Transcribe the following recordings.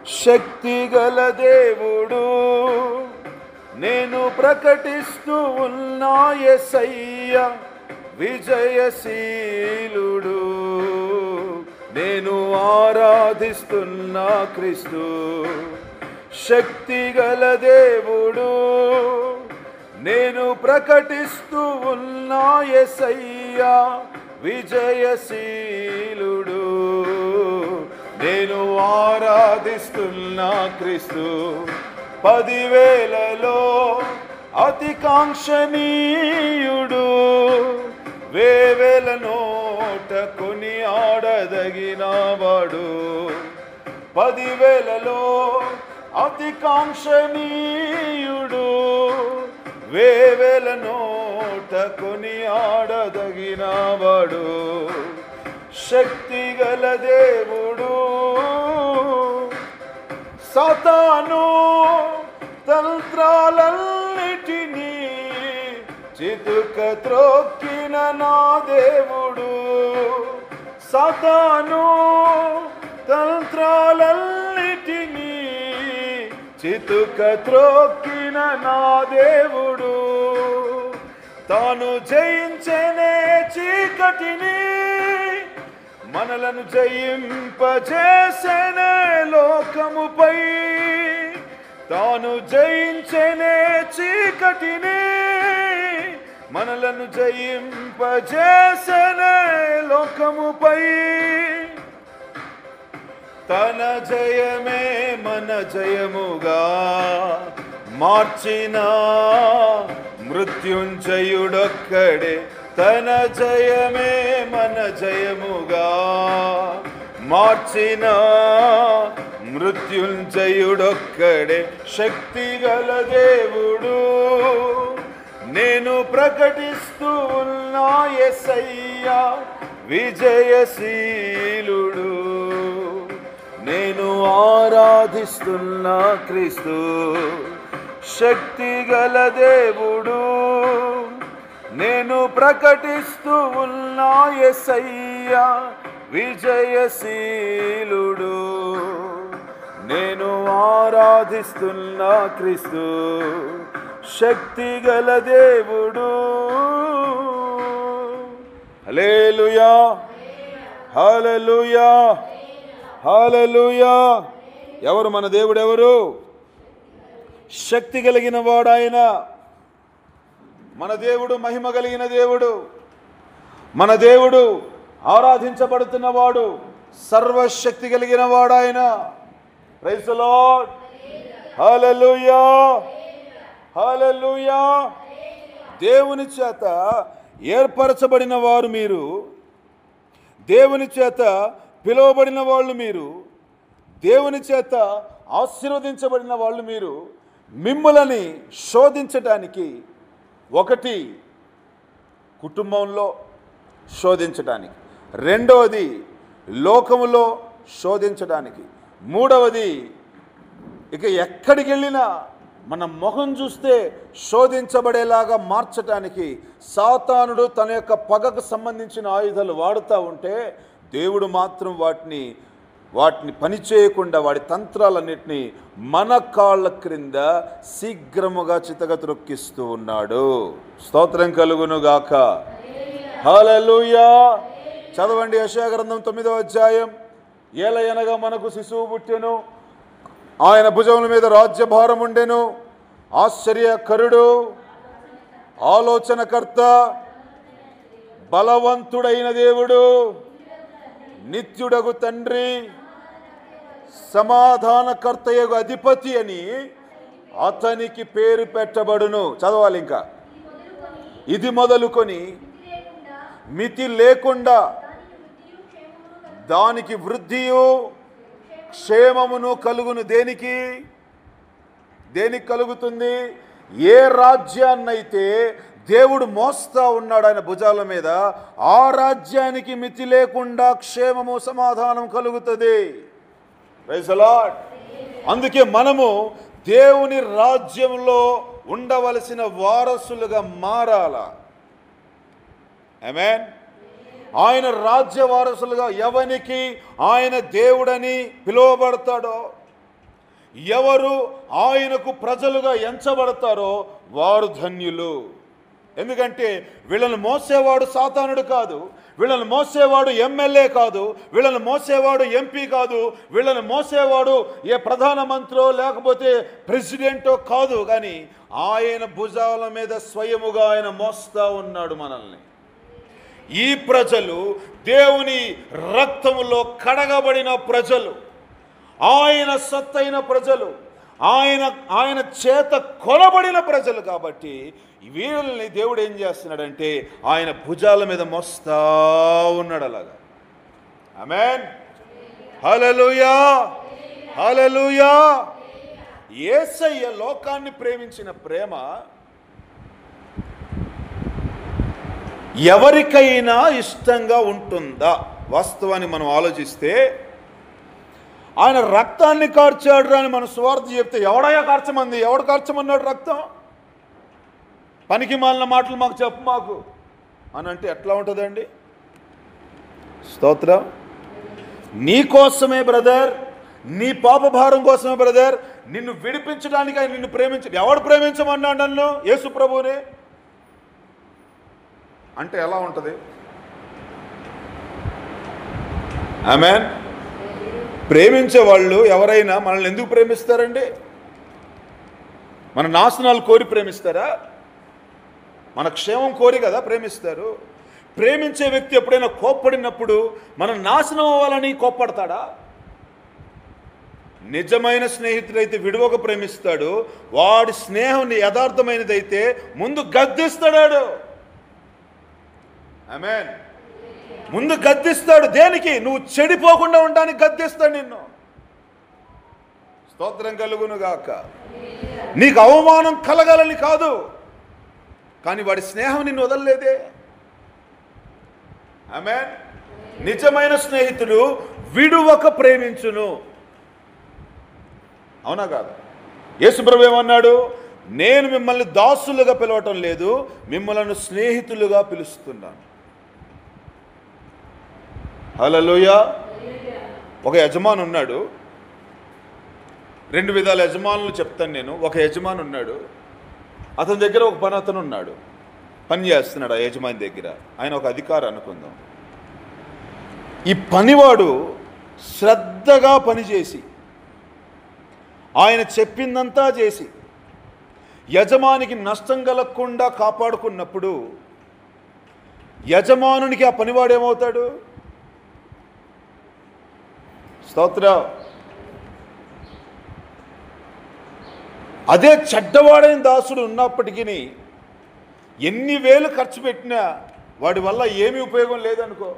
శక్తిగల దేవుడు నేను ప్రకటిస్తూ ఉన్నా యేసయ్య విజయశీలుడు. నేను ఆరాధిస్తున్నా క్రీస్తు. శక్తిగల దేవుడు నేను ప్రకటిస్తూ ఉన్నా యేసయ్య విజయశీలుడు. నేను ఆరాధిస్తున్నా క్రీస్తు. 10,000లో అతి కాంక్షణీయుడు, 1,000 నోట కొని ఆడదగినవాడు. 10,000లో అతి కాంక్షణీయుడు, 1,000 నోట కొని ఆడదగినవాడు. శక్తిగల దేవుడు సాతాను తంత్రాలన్నిటినీ చితుక త్రొక్కిన నా దేవుడు. సాతాను తంత్రాలన్నిటినీ చితుక త్రొక్కిన నా దేవుడు. తాను జయించనే చీకటిని, మనలను జయింపజేసనే లోకముపై. తాను జయించనే చీకటిని, మనలను జయింపజేసనే లోకముపై. తన జయమే మన జయముగా మార్చిన మృత్యుంజయుడొక్కడే. తన జయమే మన జయముగా మార్చిన మృత్యుంజయుడొక్కడే. శక్తిగల దేవుడు నేను ప్రకటిస్తూ ఉన్నా యేసయ్య విజయశీలుడు. నేను ఆరాధిస్తున్నా క్రీస్తు. శక్తిగల దేవుడు నేను ప్రకటిస్తూ ఉన్నా యేసయ్య విజయశీలుడు. నేను ఆరాధిస్తున్నా క్రీస్తు. శక్తిగల దేవుడు. హల్లెలూయా, హల్లెలూయా, హల్లెలూయా. ఎవరు మన దేవుడు? ఎవరు? శక్తి కలిగిన వాడు ఆయన. మన దేవుడు మహిమ కలిగిన దేవుడు. మన దేవుడు ఆరాధించబడుతున్నవాడు, సర్వశక్తి కలిగిన వాడు ఆయన. Praise the lord. Hallelujah, hallelujah. దేవుని చేత ఏర్పరచబడిన వారు మీరు, దేవుని చేత పిలువబడిన వాళ్ళు మీరు, దేవుని చేత ఆశీర్వదించబడిన వాళ్ళు మీరు. మిమ్ములని శోధించటానికి, ఒకటి కుటుంబంలో శోధించడానికి, రెండవది లోకములో శోధించడానికి, మూడవది ఇక ఎక్కడికి వెళ్ళినా మన మొహం చూస్తే శోధించబడేలాగా మార్చటానికి సాతానుడు తన యొక్క పగకు సంబంధించిన ఆయుధాలు వాడుతూ ఉంటే, దేవుడు మాత్రం వాటిని పనిచేయకుండా వాడి తంత్రాలన్నిటినీ మన కాళ్ళ క్రింద శీఘ్రముగా చితగత్రొక్కిస్తూ ఉన్నాడు. స్తోత్రం కలుగును గాక. హల్లెలూయా. చదవండి యెషయా గ్రంథం 9వ అధ్యాయం. ఏలయనగా మనకు శిశువు పుట్టెను, ఆయన భుజముల మీద రాజ్యభారం ఉండెను. ఆశ్చర్యకరుడు, ఆలోచనకర్త, బలవంతుడైన దేవుడు, నిత్యుడగు తండ్రి, సమాధానకర్తయగు అధిపతి అని అతనికి పేరు పెట్టబడును. చదవాలి ఇంకా. ఇది మొదలుకొని మితి లేకుండా దానికి వృద్ధియు క్షేమమును కలుగును. దేనికి కలుగుతుంది? ఏ రాజ్యాన్నైతే దేవుడు మోస్తా ఉన్నాడు ఆయన భుజాల మీద, ఆ రాజ్యానికి మితి లేకుండా క్షేమము సమాధానం కలుగుతుంది. Praise the lord. అందుకే మనము దేవుని రాజ్యంలో ఉండవలసిన వారసులుగా మారాల. ఆమేన్. ఆయన రాజ్య వారసులుగా ఎవనికి ఆయన దేవుడని పిలువబడతాడో, ఎవరు ఆయనకు ప్రజలుగా ఎంచబడతారో వారు ధన్యులు. ఎందుకంటే వీళ్ళని మోసేవాడు సాతానుడు కాదు, వీళ్ళని మోసేవాడు ఎమ్మెల్యే కాదు, వీళ్ళని మోసేవాడు ఎంపీ కాదు, వీళ్ళని మోసేవాడు ఏ ప్రధానమంత్రో లేకపోతే ప్రెసిడెంటో కాదు. కానీ ఆయన భుజాల మీద స్వయముగా ఆయన మోస్తా ఉన్నాడు మనల్ని. ఈ ప్రజలు దేవుని రక్తములో కడగబడిన ప్రజలు, ఆయన సత్తైన ప్రజలు, ఆయన చేత కొనబడిన ప్రజలు. కాబట్టి వీళ్ళని దేవుడు ఏం చేస్తున్నాడంటే ఆయన భుజాల మీద మోస్తా ఉన్నాడు అలాగా. ఆమేన్, హల్లెలూయా, హల్లెలూయా. యేసయ్య లోకాన్ని ప్రేమించిన ప్రేమ ఎవరికైనా ఇష్టంగా ఉంటుందా? వాస్తవాన్ని మనం ఆలోచిస్తే ఆయన రక్తాన్ని కార్చాడు అని మన సువార్త చెప్తే ఎవడయ్యా కార్చమంది? ఎవడు కార్చమన్నాడు రక్తం? పనికి మాలిన మాటలు మాకు చెప్పు మాకు అని అంటే ఎట్లా ఉంటుందండి? స్తోత్రం. నీ కోసమే బ్రదర్, నీ పాపభారం కోసమే బ్రదర్, నిన్ను విడిపించడానికి ఆయన నిన్ను ప్రేమించడు. ఎవడు ప్రేమించమన్నాడు నన్ను? యేసు ప్రభువునే అంటే ఎలా ఉంటుంది? ఆమేన్. ప్రేమించే వాళ్ళు ఎవరైనా మనల్ని ఎందుకు ప్రేమిస్తారండి? మన నాశనాలు కోరి ప్రేమిస్తారా? మన క్షేమం కోరి కదా ప్రేమిస్తారు. ప్రేమించే వ్యక్తి ఎప్పుడైనా కోప్పడినప్పుడు మనం నాశనం అవ్వాలని కోప్పడతాడా? నిజమైన స్నేహితుడైతే విడువక ప్రేమిస్తాడు. వాడి స్నేహం యథార్థమైనదైతే ముందు గద్దిస్తాడు. ఆమేన్. ముందు గద్దిస్తాడు. దేనికి? నువ్వు చెడిపోకుండా ఉండడానికి గద్దిస్తాడు నిన్ను. స్తోత్రం కలుగును గాక. నీకు అవమానం కలగాలని కాదు, కానీ వాడి స్నేహం నిన్ను వదలలేదే. ఆమేన్. నిజమైన స్నేహితుడు విడువక ప్రేమించును. అవునా కాదు? యేసుప్రభు ఏమన్నాడు? నేను మిమ్మల్ని దాసులుగా పిలవటం లేదు, మిమ్మల్ని స్నేహితులుగా పిలుస్తున్నాను. హల్లెలూయా. ఒక యజమాని ఉన్నాడు. రెండు విధాల యజమానులు చెప్తాను నేను. ఒక యజమాని ఉన్నాడు, అతని దగ్గర ఒక పని అతను ఉన్నాడు, పని చేస్తున్నాడు ఆ యజమాని దగ్గర. ఆయన ఒక అధికారి అనుకుందాం. ఈ పనివాడు శ్రద్ధగా పనిచేసి ఆయన చెప్పిందంతా చేసి యజమానికి నష్టం కలగకుండా కాపాడుకున్నప్పుడు యజమానునికి ఆ పనివాడు ఏమవుతాడు? స్తోత్రం. అదే చెడ్డవాడైన దాసుడు ఉన్నప్పటికీ ఎన్ని వేలు ఖర్చు పెట్టినా వాడి వల్ల ఏమీ ఉపయోగం లేదనుకో,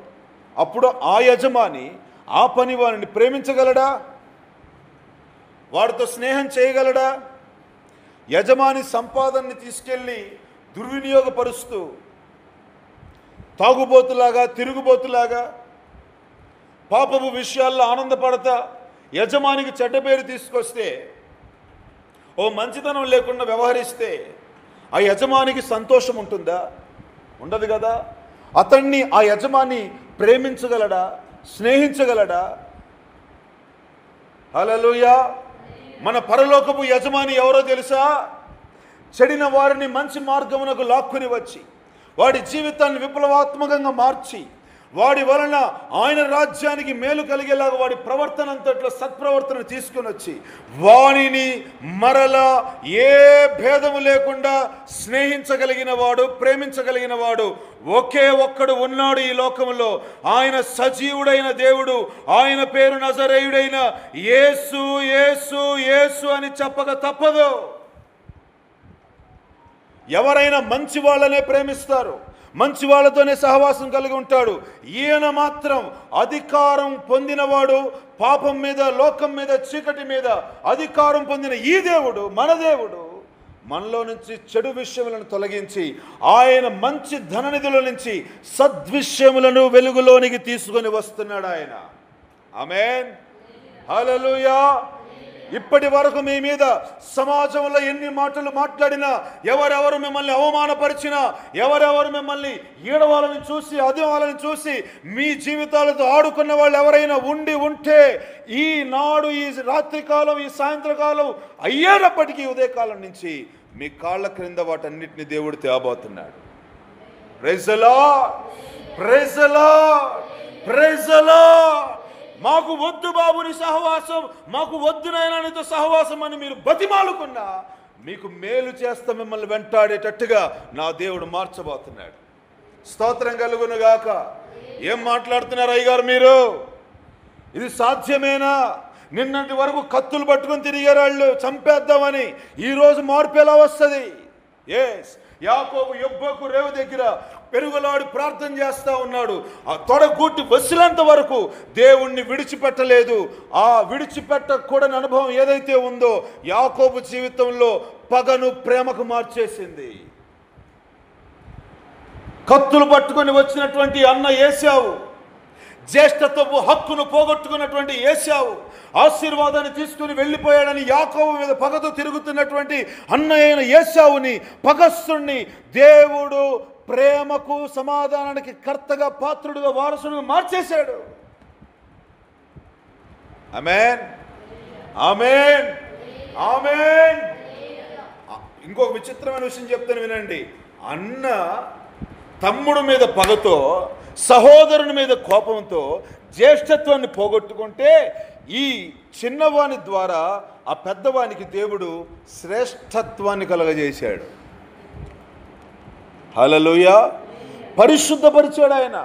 అప్పుడు ఆ యజమాని ఆ పనివాడిని ప్రేమించగలడా? వాడితో స్నేహం చేయగలడా? యజమాని సంపాదనని తీసుకెళ్ళి దుర్వినియోగపరుస్తూ తాగుబోతులాగా, తిరుగుబోతులాగా, పాపపు విషయాల్లో ఆనందపడతా యజమానికి చెడ్డ పేరు తీసుకొస్తే, ఓ మంచితనం లేకుండా వ్యవహరిస్తే ఆ యజమానికి సంతోషం ఉంటుందా? ఉండదు కదా. అతన్ని ఆ యజమాని ప్రేమించగలడా? స్నేహించగలడా? హల్లెలూయా. మన పరలోకపు యజమాని ఎవరో తెలుసా? చెడిన వారిని మంచి మార్గమునకు లాక్కుని వచ్చి వాడి జీవితాన్ని విప్లవాత్మకంగా మార్చి వాడి వలన ఆయన రాజ్యానికి మేలు కలిగేలాగా వాడి ప్రవర్తన అంతట్లో సత్ప్రవర్తన తీసుకుని వచ్చి వాణిని మరలా ఏ భేదము లేకుండా స్నేహించగలిగిన వాడు, ప్రేమించగలిగిన వాడు ఒకే ఒక్కడు ఉన్నాడు ఈ లోకంలో. ఆయన సజీవుడైన దేవుడు. ఆయన పేరు నజరేయుడైన యేసు. యేసు యేసు అని చెప్పక తప్పదు. ఎవరైనా మంచి వాళ్ళనే ప్రేమిస్తారు, మంచి వాళ్ళతోనే సహవాసం కలిగి ఉంటాడు. ఈయన మాత్రం అధికారం పొందినవాడు, పాపం మీద, లోకం మీద, చీకటి మీద అధికారం పొందిన ఈ దేవుడు, మన దేవుడు మనలో నుంచి చెడు విషయములను తొలగించి ఆయన మంచి ధననిధిలో నుంచి సద్విషయములను వెలుగులోనికి తీసుకొని వస్తున్నాడు ఆయన. ఆమేన్, హల్లెలూయా. ఇప్పటి వరకు మీ మీద సమాజంలో ఎన్ని మాటలు మాట్లాడినా, ఎవరెవరు మిమ్మల్ని అవమానపరిచినా, ఎవరెవరు మిమ్మల్ని ఈడవాళ్ళని చూసి అదివాళ్ళని చూసి మీ జీవితాలతో ఆడుకున్న వాళ్ళు ఎవరైనా ఉంటే ఈనాడు, ఈ రాత్రికాలం, ఈ సాయంత్రకాలం అయ్యేటప్పటికీ ఉదయకాలం నుంచి మీ కాళ్ళ క్రింద వాటన్నిటిని దేవుడు తేబోతున్నాడు. Praise the lord, praise the lord, praise the lord. మాకు వద్దు బాబుని సహవాసం, మాకు వద్దు నాయనా నీతో సహవాసం అని మీరు బతిమాలుకున్నా మీకు మేలు చేస్తా మిమ్మల్ని వెంటాడేటట్టుగా నా దేవుడు మార్చబోతున్నాడు. స్తోత్రం కలుగును గాక. ఏం మాట్లాడుతున్నారు అయ్యగారు మీరు? ఇది సాధ్యమేనా? నిన్నటి వరకు కత్తులు పట్టుకొని తిరిగారు వాళ్ళు చంపేద్దామని. ఈరోజు మార్పు ఎలా వస్తుంది? ఎస్, యాకోబు యొబ్బకు రేవు దగ్గర పెరుగులాడి ప్రార్థన చేస్తూ ఉన్నాడు. ఆ తొడగూటి వసిలంత వరకు దేవుణ్ణి విడిచిపెట్టలేదు. ఆ విడిచిపెట్టకూడని అనుభవం ఏదైతే ఉందో యాకోబు జీవితంలో పగను ప్రేమకు మార్చేసింది. కత్తులు పట్టుకొని వచ్చినటువంటి అన్న ఏశావు, జ్యేష్ఠత్వపు హక్కును పోగొట్టుకున్నటువంటి ఏశావు ఆశీర్వాదాన్ని తీసుకుని వెళ్ళిపోయాడని యాకోబు మీద పగతో తిరుగుతున్నటువంటి అన్న అయిన ఏశావుని, పగస్తుణ్ణి దేవుడు ప్రేమకు, సమాధానానికి కర్తగా, పాత్రుడుగా, వారసుడుగా మార్చేశాడు. ఆమేన్, ఆమేన్, ఆమేన్. ఇంకొక విచిత్రమైన విషయం చెప్తాను వినండి. అన్న తమ్ముడు మీద పగతో, సహోదరుని మీద కోపంతో జ్యేష్ఠత్వాన్ని పోగొట్టుకుంటే ఈ చిన్నవాని ద్వారా ఆ పెద్దవానికి దేవుడు శ్రేష్ఠత్వాన్ని కలగజేశాడు. హల్లెలూయా. పరిశుద్ధపరిచాడు ఆయన.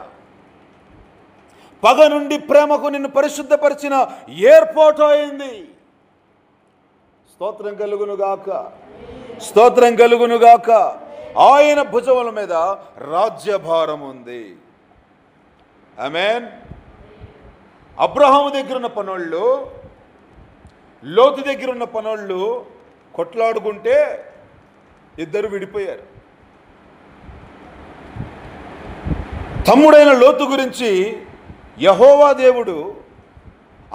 పగ నుండి ప్రేమకు నిన్ను పరిశుద్ధపరిచిన ఏర్పాటు అయింది. స్తోత్రం కలుగునుగాక, స్తోత్రం కలుగునుగాక. ఆయన భుజముల మీద రాజ్యభారం ఉంది. ఆమేన్. అబ్రహాము దగ్గర ఉన్న పనోళ్ళు, లోతు దగ్గర ఉన్న పనోళ్ళు కొట్లాడుకుంటే ఇద్దరు విడిపోయారు. తమ్ముడైన లోతు గురించి యెహోవా దేవుడు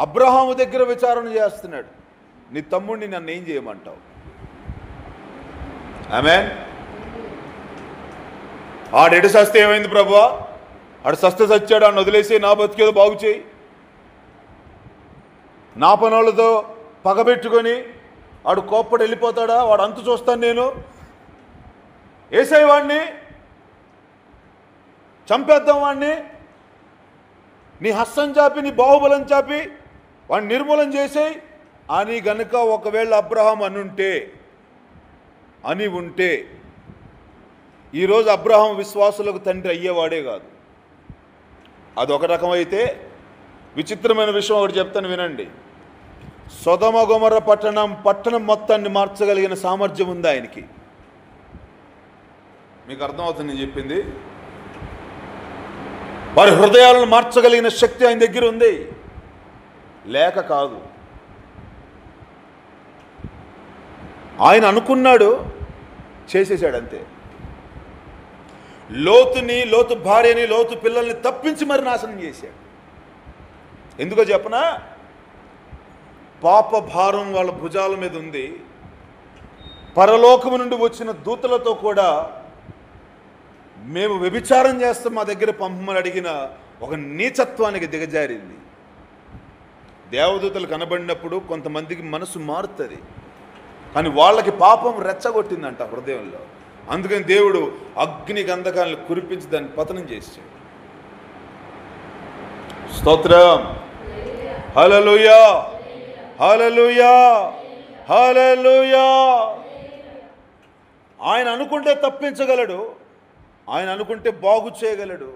అబ్రహాము దగ్గర విచారణ చేస్తున్నాడు. నీ తమ్ముడిని నన్ను ఏం చేయమంటావు? ఆమేన్. ఆడెడు సస్తే ఏమైంది ప్రభువా? ఆడు సస్తే చచ్చాడు, అని వదిలేసి నా బతికేదో బాగు చేయి. నా పనులతో పగబెట్టుకొని ఆడు కోప్పడి వెళ్ళిపోతాడా? వాడు అంతు చూస్తాను నేను. ఏసై వాడిని చంపేద్దాం, వాడిని నీ హస్తం చాపి, నీ బాహుబలం చాపి వాడిని నిర్మూలన చేసేయి అని గనుక ఒకవేళ అబ్రహాం అని ఉంటే ఈరోజు అబ్రహాం విశ్వాసులకు తండ్రి అయ్యేవాడే కాదు. అదొక రకమైతే, విచిత్రమైన విషయం ఒకటి చెప్తాను వినండి. సొదొమ గొమొర్రా పట్టణం మొత్తాన్ని మార్చగలిగిన సామర్థ్యం ఉంది ఆయనకి. మీకు అర్థమవుతుంది నేను చెప్పింది? వారి హృదయాలను మార్చగలిగిన శక్తి ఆయన దగ్గర ఉంది, లేక కాదు. ఆయన అనుకున్నాడు, చేసేసాడు అంతే. లోతు భార్యని, లోతు పిల్లల్ని తప్పించి మరి నాశనం చేశాడు. ఎందుకో చెప్పనా? పాప భారం వాళ్ళ భుజాల మీద ఉంది. పరలోకము నుండి వచ్చిన దూతలతో కూడా మేము వ్యభిచారం చేస్తాం, మా దగ్గర పంపమని అడిగిన ఒక నీచత్వానికి దిగజారింది. దేవదూతలు కనబడినప్పుడు కొంతమందికి మనసు మారుతుంది, కానీ వాళ్ళకి పాపం రెచ్చగొట్టిందంట హృదయంలో. అందుకని దేవుడు అగ్ని గంధకాలను కురిపించి దాన్ని పతనం చేశాడు. స్తోత్రం. హల్లెలూయా, హల్లెలూయా, హల్లెలూయా. ఆయన అనుకుంటే తప్పించగలడు, ఆయన అనుకుంటే బాగు చేయగలడు,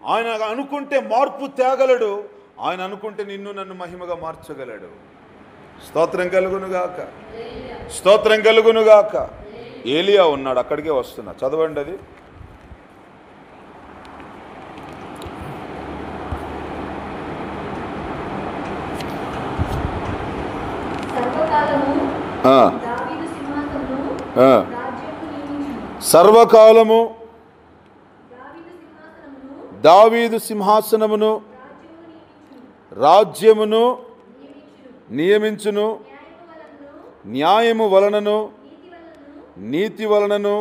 ఆయన అనుకుంటే మార్పు తేగలడు, ఆయన అనుకుంటే నిన్ను నన్ను మహిమగా మార్చగలడు. స్తోత్రం కలుగునుగాక, స్తోత్రం కలుగునుగాక. ఏలియా ఉన్నాడు, అక్కడికే వస్తున్నా, చదవండి అది. సర్వకాలము దావీదు సింహాసనమును రాజ్యమును నియమించును, న్యాయము వలనను నీతి వలనను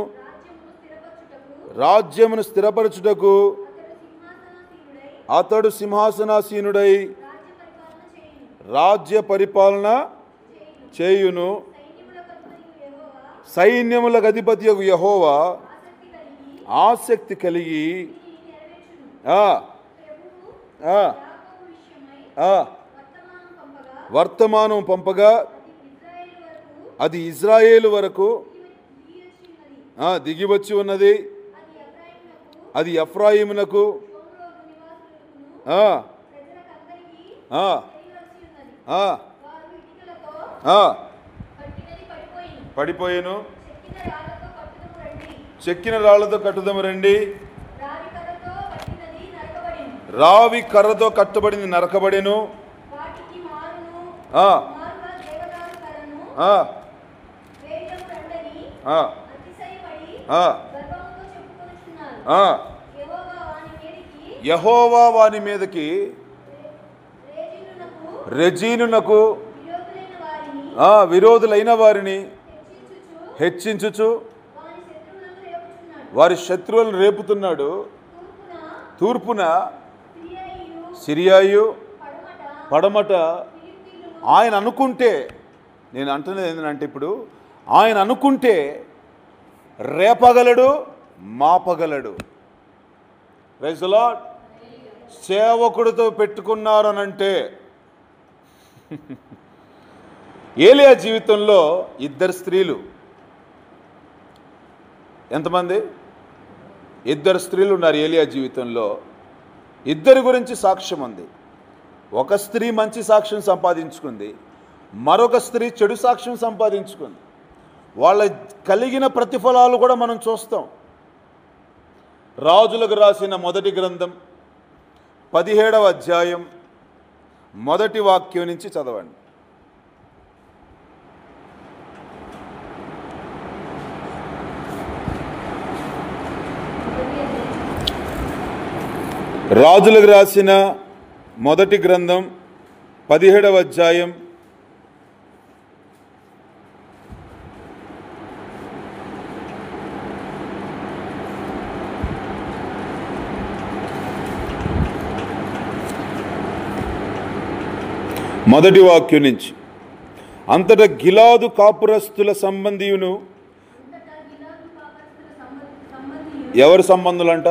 రాజ్యమును స్థిరపరచుటకు అతడు సింహాసనాసీనుడై రాజ్య పరిపాలన చేయును. సైన్యములకు అధిపతియగు యెహోవా ఆసక్తి కలిగి వర్తమానం పంపగా అది ఇజ్రాయేలు వరకు దిగివచ్చి ఉన్నది. అది ఎఫ్రాయిమునకు పడిపోయేను. చెక్కిన రాళ్లతో కట్టుదము రండి. రావి కర్రతో కట్టబడింది నరకబడెను. యెహోవా వాని మీదకి రెజీనునకు విరోధులైన వారిని హెచ్చించుచు వారి శత్రువులను రేపుతున్నాడు. తూర్పున సిరియాయు పడమట. ఆయన అనుకుంటే, నేను అంటున్నది ఏంటంటే, ఇప్పుడు ఆయన అనుకుంటే రేపగలడు, మాపగలడు. Praise the lord. సేవకుడితో పెట్టుకున్నారనంటే, ఏలియా జీవితంలో ఇద్దరు స్త్రీలు. ఎంతమంది? ఇద్దరు స్త్రీలు ఉన్నారు ఏలియా జీవితంలో. ఇద్దరి గురించి సాక్ష్యం ఉంది. ఒక స్త్రీ మంచి సాక్ష్యం సంపాదించుకుంది, మరొక స్త్రీ చెడు సాక్ష్యం సంపాదించుకుంది. వాళ్ళ కలిగిన ప్రతిఫలాలు కూడా మనం చూస్తాం. రాజులకు రాసిన మొదటి గ్రంథం 17వ అధ్యాయం మొదటి వాక్యం నుంచి చదవండి. రాజులకు రాసిన మొదటి గ్రంథం 17వ అధ్యాయం మొదటి వాక్యం నుంచి. అంతటా గిలాదు కాపురస్తుల సంబంధియును. ఎవరి సంబంధులంట?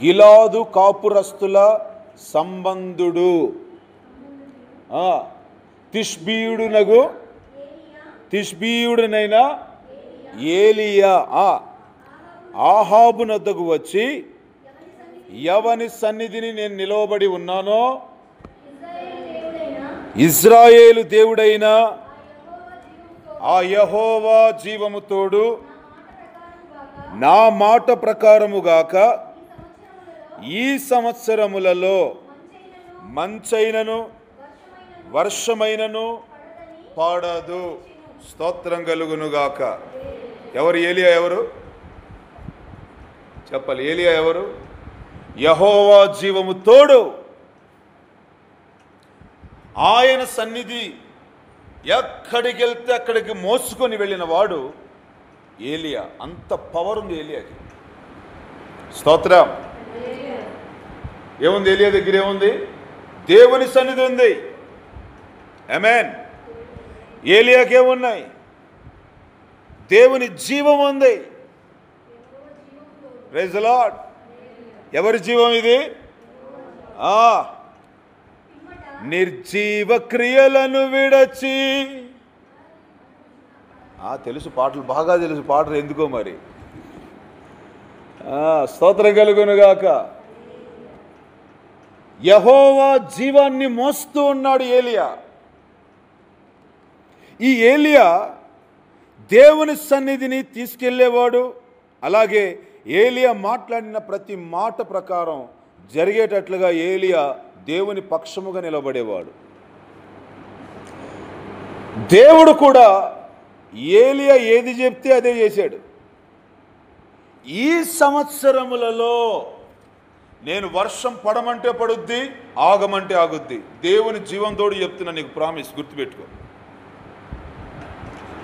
గిలాదు కాపురస్తుల సంబంధుడు తిష్బీయుడునైన ఏలియా ఆహాబు నద్దకు వచ్చి, ఎవని సన్నిధిని నేను నిలవబడి ఉన్నానో ఇజ్రాయేలు దేవుడైన ఆ యెహోవా జీవము తోడు నా మాట ప్రకారముగాక ఈ సంవత్సరములలో మంచైనను వర్షమైనను పాడదు. స్తోత్రం కలుగునుగాక. ఎవరు ఏలియా? ఎవరు చెప్పాలి? ఏలియా ఎవరు? యెహోవా జీవము తోడు. ఆయన సన్నిధి ఎక్కడికి వెళ్తే అక్కడికి మోసుకొని వెళ్ళిన వాడు ఏలియా. అంత పవర్ ఉంది ఏలియాకి. స్తోత్రం. ఏముంది ఏలియా దగ్గర? ఏముంది? దేవుని సన్నిధి ఉంది. ఆమేన్. ఏలియాకి ఏమున్నాయి? దేవుని జీవం ఉంది. Praise the lord. ఎవరి జీవం ఇది? నిర్జీవ క్రియలను విడచి. తెలుసు, పాటలు బాగా తెలుసు. పాటలు ఎందుకో మరి. స్తోత్రం కలుగునుగాక. యెహోవా జీవాన్ని మోస్తూ ఉన్నాడు ఏలియా. ఈ ఏలియా దేవుని సన్నిధిని తీసుకెళ్లేవాడు. అలాగే ఏలియా మాట్లాడిన ప్రతి మాట ప్రకారం జరిగేటట్లుగా ఏలియా దేవుని పక్షముగా నిలబడేవాడు. దేవుడు కూడా ఏలియా ఏది చెప్తే అదే చేశాడు. ఈ సంవత్సరములలో నేను వర్షం పడమంటే పడుద్ది, ఆగమంటే ఆగుద్ది. దేవుని జీవంతోడు చెప్తున్నా నీకు, ప్రామిస్, గుర్తుపెట్టుకో.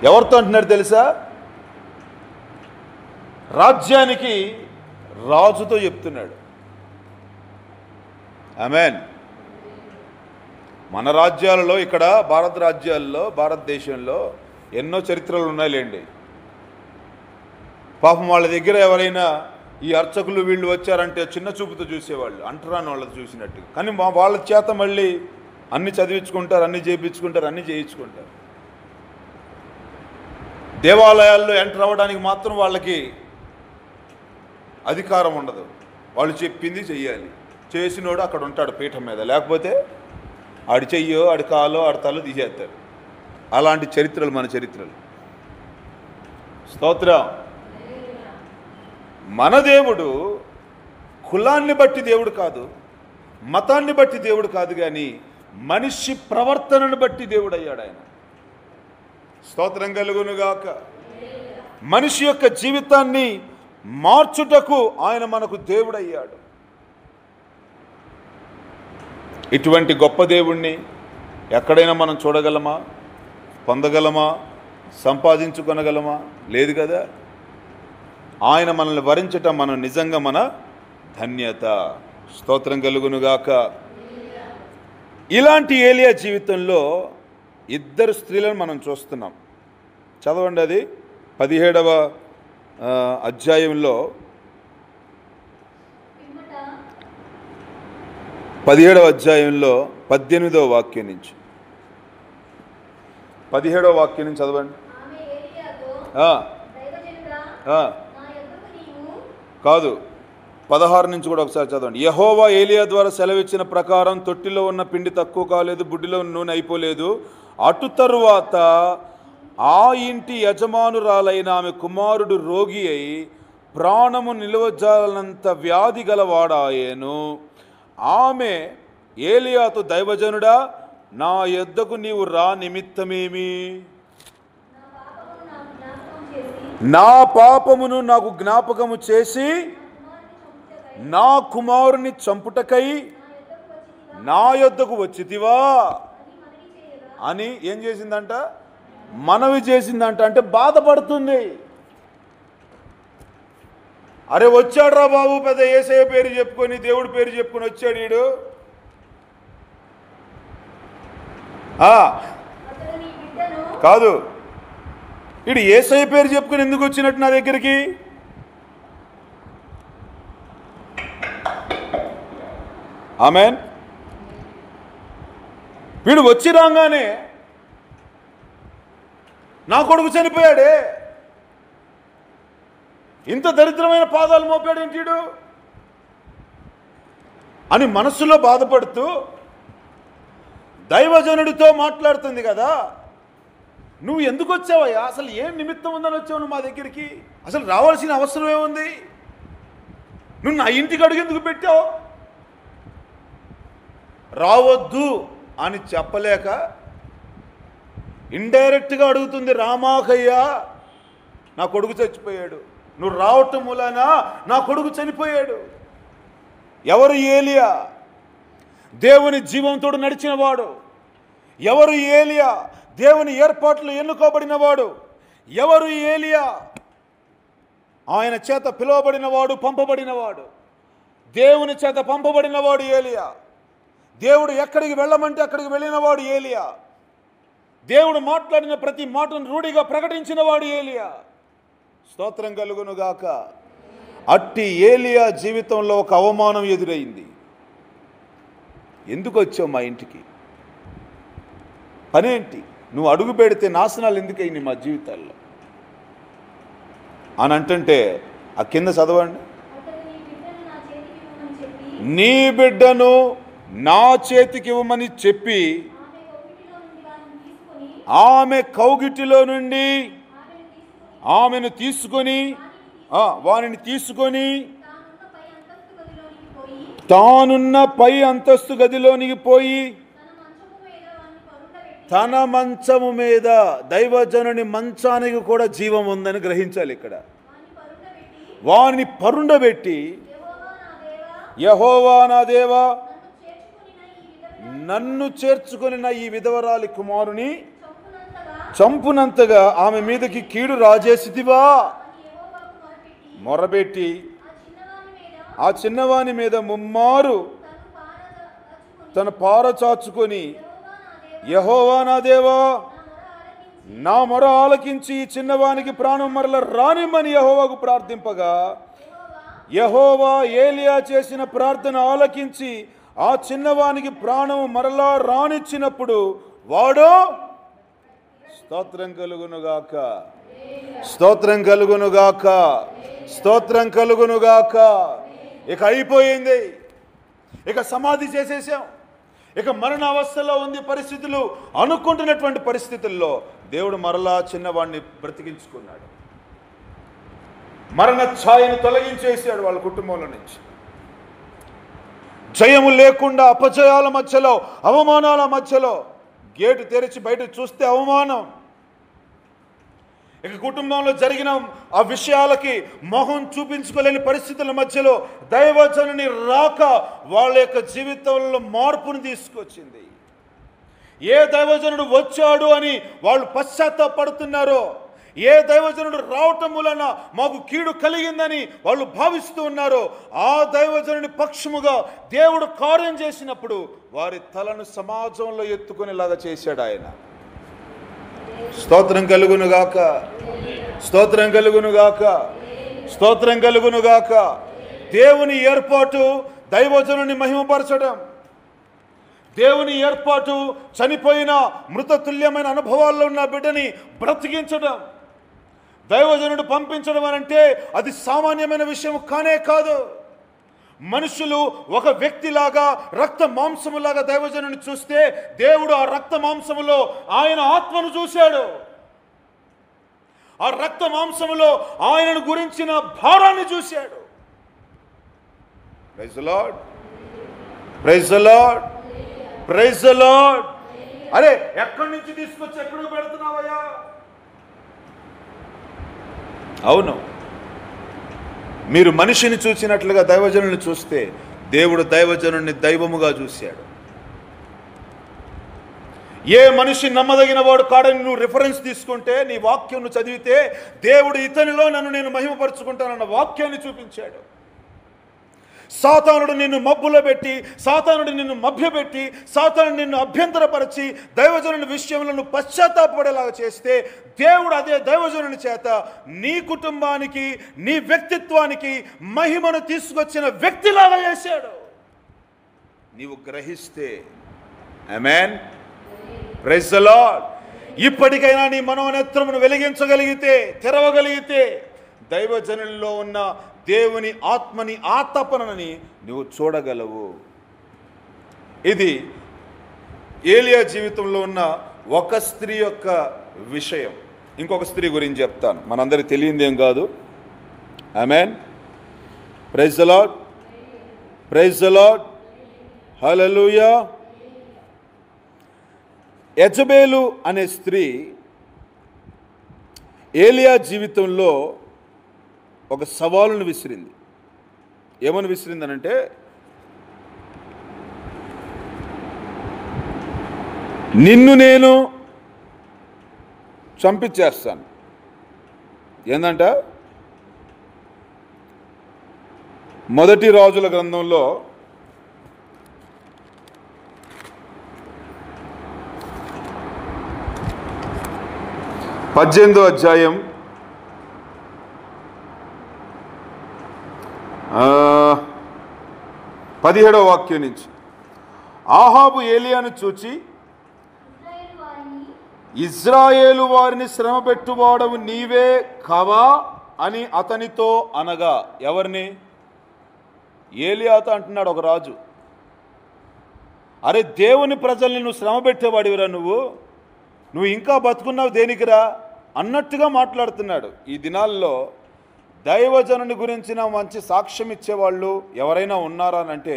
ఎవరితో అంటున్నాడు తెలుసా? రాజ్యానికి రాజుతో చెప్తున్నాడు. ఆమేన్. మన రాజ్యాలలో, ఇక్కడ భారతదేశంలో ఎన్నో చరిత్రలు ఉన్నాయిలేండి. పాపం వాళ్ళ దగ్గర ఎవరైనా ఈ అర్చకులు వీళ్ళు వచ్చారంటే చిన్న చూపుతో చూసేవాళ్ళు, అంటరాని వాళ్ళని చూసినట్టు. కానీ వాళ్ళ చేత మళ్ళీ అన్ని చదివించుకుంటారు, అన్ని చేయించుకుంటారు, అన్ని చేయించుకుంటారు. దేవాలయాల్లో ఎంటర్ అవ్వడానికి మాత్రం వాళ్ళకి అధికారం ఉండదు. వాళ్ళు చెప్పింది చెయ్యాలి. చేసినోడు అక్కడ ఉంటాడు పీఠం మీద, లేకపోతే ఆడి చెయ్యో ఆడి కాలో ఆడి తల తీసేస్తారు. అలాంటి చరిత్రలు మన చరిత్రలు. స్తోత్రం. మన దేవుడు కులాన్ని బట్టి దేవుడు కాదు, మతాన్ని బట్టి దేవుడు కాదు, కానీ మనిషి ప్రవర్తనను బట్టి దేవుడు అయ్యాడు ఆయన. స్తోత్రం కలుగునుగాక. మనిషి యొక్క జీవితాన్ని మార్చుటకు ఆయన మనకు దేవుడయ్యాడు. ఇటువంటి గొప్ప దేవుణ్ణి ఎక్కడైనా మనం చూడగలమా? పొందగలమా? సంపాదించుకొనగలమా? లేదు కదా. ఆయన మనల్ని వరించటం మనం నిజంగా మన ధన్యత. స్తోత్రం కలుగునుగాక. ఇలాంటి ఏలియా జీవితంలో ఇద్దరు స్త్రీలను మనం చూస్తున్నాం. చదవండి, అది 17వ అధ్యాయంలో 17వ అధ్యాయంలో 18వ వాక్యం నుంచి 17వ వాక్యం నుంచి చదవండి. కాదు, 16 నుంచి కూడా ఒకసారి చదవండి. యెహోవా ఏలియా ద్వారా సెలవిచ్చిన ప్రకారం తొట్టిలో ఉన్న పిండి తక్కువ కాలేదు, బుడ్డిలో నూనె అయిపోలేదు. అటు తరువాత ఆ ఇంటి యజమానురాలైన ఆమె కుమారుడు రోగి అయి ప్రాణము నిలవజాలనంత వ్యాధి గలవాడాయేను. ఆమె ఏలియాతో, దైవజనుడా, నా యొద్దకు నీవు రా నిమిత్తమేమి? నా పాపమును నాకు జ్ఞాపకము చేసి నా కుమారుని చంపుటకై నా యొద్దకు వచ్చితివా అని ఏం చేసిందంట? మనవి చేసిందంట. అంటే బాధపడుతుంది. అరే వచ్చాడురా బాబు, పెద్ద యేసయ్య పేరు చెప్పుకొని, దేవుడి పేరు చెప్పుకొని వచ్చాడు వీడు. కాదు, వీడు యేసయ్య పేరు చెప్పుకొని ఎందుకు వచ్చినట్టు నా దగ్గరికి? ఆమేన్. వీడు వచ్చి రాగానే నా కొడుకు చనిపోయాడే, ఇంత దరిద్రమైన పాదాలు మోపాడేంటి వీడు అని మనస్సులో బాధపడుతూ దైవజనుడితో మాట్లాడుతుంది కదా. నువ్వు ఎందుకు వచ్చావయ్యా? అసలు ఏం నిమిత్తం ఉందని వచ్చావు నువ్వు మా దగ్గరికి? అసలు రావాల్సిన అవసరం ఏముంది? నువ్వు నా ఇంటికి అడుగు ఎందుకు పెట్టావు? రావద్దు అని చెప్పలేక ఇండైరెక్ట్గా అడుగుతుంది. రామాకయ్యా, నా కొడుకు చచ్చిపోయాడు, నువ్వు రావటం మూలాన నా కొడుకు చనిపోయాడు. ఎవరు ఏలియా? దేవుని జీవంతో నడిచినవాడు. ఎవరు ఏలియా? దేవుని ఏర్పాట్లు ఎన్నుకోబడినవాడు. ఎవరు ఏలియా? ఆయన చేత పిలువబడినవాడు, పంపబడినవాడు. దేవుని చేత పంపబడినవాడు ఏలియా. దేవుడు ఎక్కడికి వెళ్ళమంటే అక్కడికి వెళ్ళినవాడు ఏలియా. దేవుడు మాట్లాడిన ప్రతి మాటను రూఢిగా ప్రకటించినవాడు ఏలియా. స్తోత్రం కలుగునుగాక. అట్టి ఏలియా జీవితంలో ఒక అవమానం ఎదురైంది. ఎందుకు వచ్చావు మా ఇంటికి? పనేంటి? నువ్వు అడుగు పెడితే నాశనాలు ఎందుకైంది మా జీవితాల్లో అని అంటుంటే ఆ కింద చదవండి. నీ బిడ్డను నా చేతికి ఇవ్వమని చెప్పి ఆమె కౌగిటిలో నుండి ఆమెను తీసుకొని వారిని తీసుకొని తానున్న పై అంతస్తు గదిలోనికి పోయి తన మంచము మీద, దైవజనుని మంచానికి కూడా జీవం ఉందని గ్రహించాలి ఇక్కడ. వారిని పరుండబెట్టి, యెహోవా నా దేవా, నన్ను చేర్చుకొని ఈ విధవరాలి కుమారుని చంపునంతగా ఆమె మీదకి కీడు రాజేసిదివా? మొరబెట్టి ఆ చిన్నవాని మీద ముమ్మారు తన పారచాచుకొని, యెహోవా నా దేవా, నా మొర ఆలకించి ఈ చిన్నవానికి ప్రాణం మరల రానిమ్మని యెహోవాకు ప్రార్థింపగా, యెహోవా ఏలియా చేసిన ప్రార్థన ఆలకించి ఆ చిన్నవానికి ప్రాణం మరలా రానిచ్చినప్పుడు వాడు స్తోత్రం కలుగునుగాక, స్తోత్రం కలుగునుగాక, స్తోత్రం కలుగునుగాక. ఇక అయిపోయింది, ఇక సమాధి చేసేసాం, ఇక మరణ అవస్థలో ఉంది పరిస్థితులు అనుకుంటున్నటువంటి పరిస్థితుల్లో దేవుడు మరలా చిన్నవాడిని బ్రతికించుకున్నాడు. మరణ ఛాయను తొలగించేశాడు వాళ్ళ కుటుంబంలో నుంచి. జయము లేకుండా అపజయాల మధ్యలో, అవమానాల మధ్యలో గేటు తెరిచి బయట చూస్తే అవమానం. ఇక కుటుంబంలో జరిగిన ఆ విషయాలకి మొహం చూపించుకోలేని పరిస్థితుల మధ్యలో దైవజనుని రాక వాళ్ళ యొక్క జీవితంలో మార్పును తీసుకొచ్చింది. ఏ దైవజనుడు వచ్చాడు అని వాళ్ళు పశ్చాత్తాపడుతున్నారో, ఏ దైవజనుడు రావటం వలన మాకు కీడు కలిగిందని వాళ్ళు భావిస్తూ ఉన్నారో, ఆ దైవజనుని పక్షముగా దేవుడు కార్యం చేసినప్పుడు వారి తలను సమాజంలో ఎత్తుకునేలాగా చేశాడు ఆయన. స్తోత్రం కలుగునుగాక, స్తోత్రం కలుగునుగాక, స్తోత్రం కలుగునుగాక. దేవుని ఏర్పాటు దైవజనుని మహిమపరచడం, దేవుని ఏర్పాటు చనిపోయిన మృతతుల్యమైన అనుభవాల్లో ఉన్న బిడ్డని బ్రతికించడం, దైవజనుడు పంపించడం అంటే అది సామాన్యమైన విషయం కానే కాదు. మనుషులు ఒక వ్యక్తిలాగా రక్త మాంసములాగా దైవజనుని చూస్తే, దేవుడు ఆ రక్త మాంసములో ఆయన ఆత్మను చూశాడు. ఆ రక్త మాంసములో ఆయనను గురించిన భారాన్ని చూశాడు. Praise the lord, praise the lord, praise the lord. అరే, ఎక్కడి నుంచి తీసుకొచ్చి ఎక్కడికి పెడుతున్నావయ్యా? అవును, మీరు మనిషిని చూసినట్లుగా దైవజనుని చూస్తే, దేవుడు దైవజనుని దైవముగా చూశాడు. ఏ మనిషి నమ్మదగిన వాడు కాడని నువ్వు రిఫరెన్స్ తీసుకుంటే, నీ వాక్యం చదివితే, దేవుడు ఇతనిలో నన్ను నేను మహిమపరుచుకుంటానన్న వాక్యాన్ని చూపించాడు. సాతానుడు నిన్ను మబ్బులో పెట్టి, సాతానుడు నిన్ను మభ్యపెట్టి, సాతానుడు నిన్ను అభ్యంతరపరిచి దైవజనుని విషయంలో నువ్వు పశ్చాత్తాపడేలాగా చేస్తే, దేవుడు అదే దైవజనుని చేత నీ కుటుంబానికి, నీ వ్యక్తిత్వానికి మహిమను తీసుకొచ్చిన వ్యక్తిలాగా చేశాడు. నీవు గ్రహిస్తే. ఆమేన్, ప్రైజ్ ది లార్డ్. ఇప్పటికైనా నీ మనోనేత్రమును వెలిగించగలిగితే, తెరవగలిగితే, దైవజనుల్లో ఉన్న దేవుని ఆత్మని, ఆ తపనని నువ్వు చూడగలవు. ఇది ఏలియా జీవితంలో ఉన్న ఒక స్త్రీ యొక్క విషయం. ఇంకొక స్త్రీ గురించి చెప్తాను, మనందరికి తెలియందేం కాదు. Amen, praise the lord, praise the lord, hallelujah. యెజబేలు అనే స్త్రీ ఏలియా జీవితంలో ఒక సవాలును విసిరింది. ఏమని విసిరిందనంటే, నిన్ను నేను చంపించేస్తాను. ఏందంట? మొదటి రాజుల గ్రంథంలో 18వ అధ్యాయం 17వ వాక్యం నుంచి, ఆహాబు ఏలియాను చూచి, ఇజ్రాయేలు వారిని శ్రమ పెట్టువాడవు నీవే కావా అని అతనితో అనగా. ఎవరిని? ఏలియాతో అంటున్నాడు ఒక రాజు. అరే, దేవుని ప్రజల్ని నువ్వు శ్రమ పెట్టేవాడివిరా, నువ్వు ఇంకా బతుకున్నావు దేనికిరా అన్నట్టుగా మాట్లాడుతున్నాడు. ఈ దినాల్లో దైవజనుని గురించిన మంచి సాక్ష్యం ఇచ్చేవాళ్ళు ఎవరైనా ఉన్నారా అంటే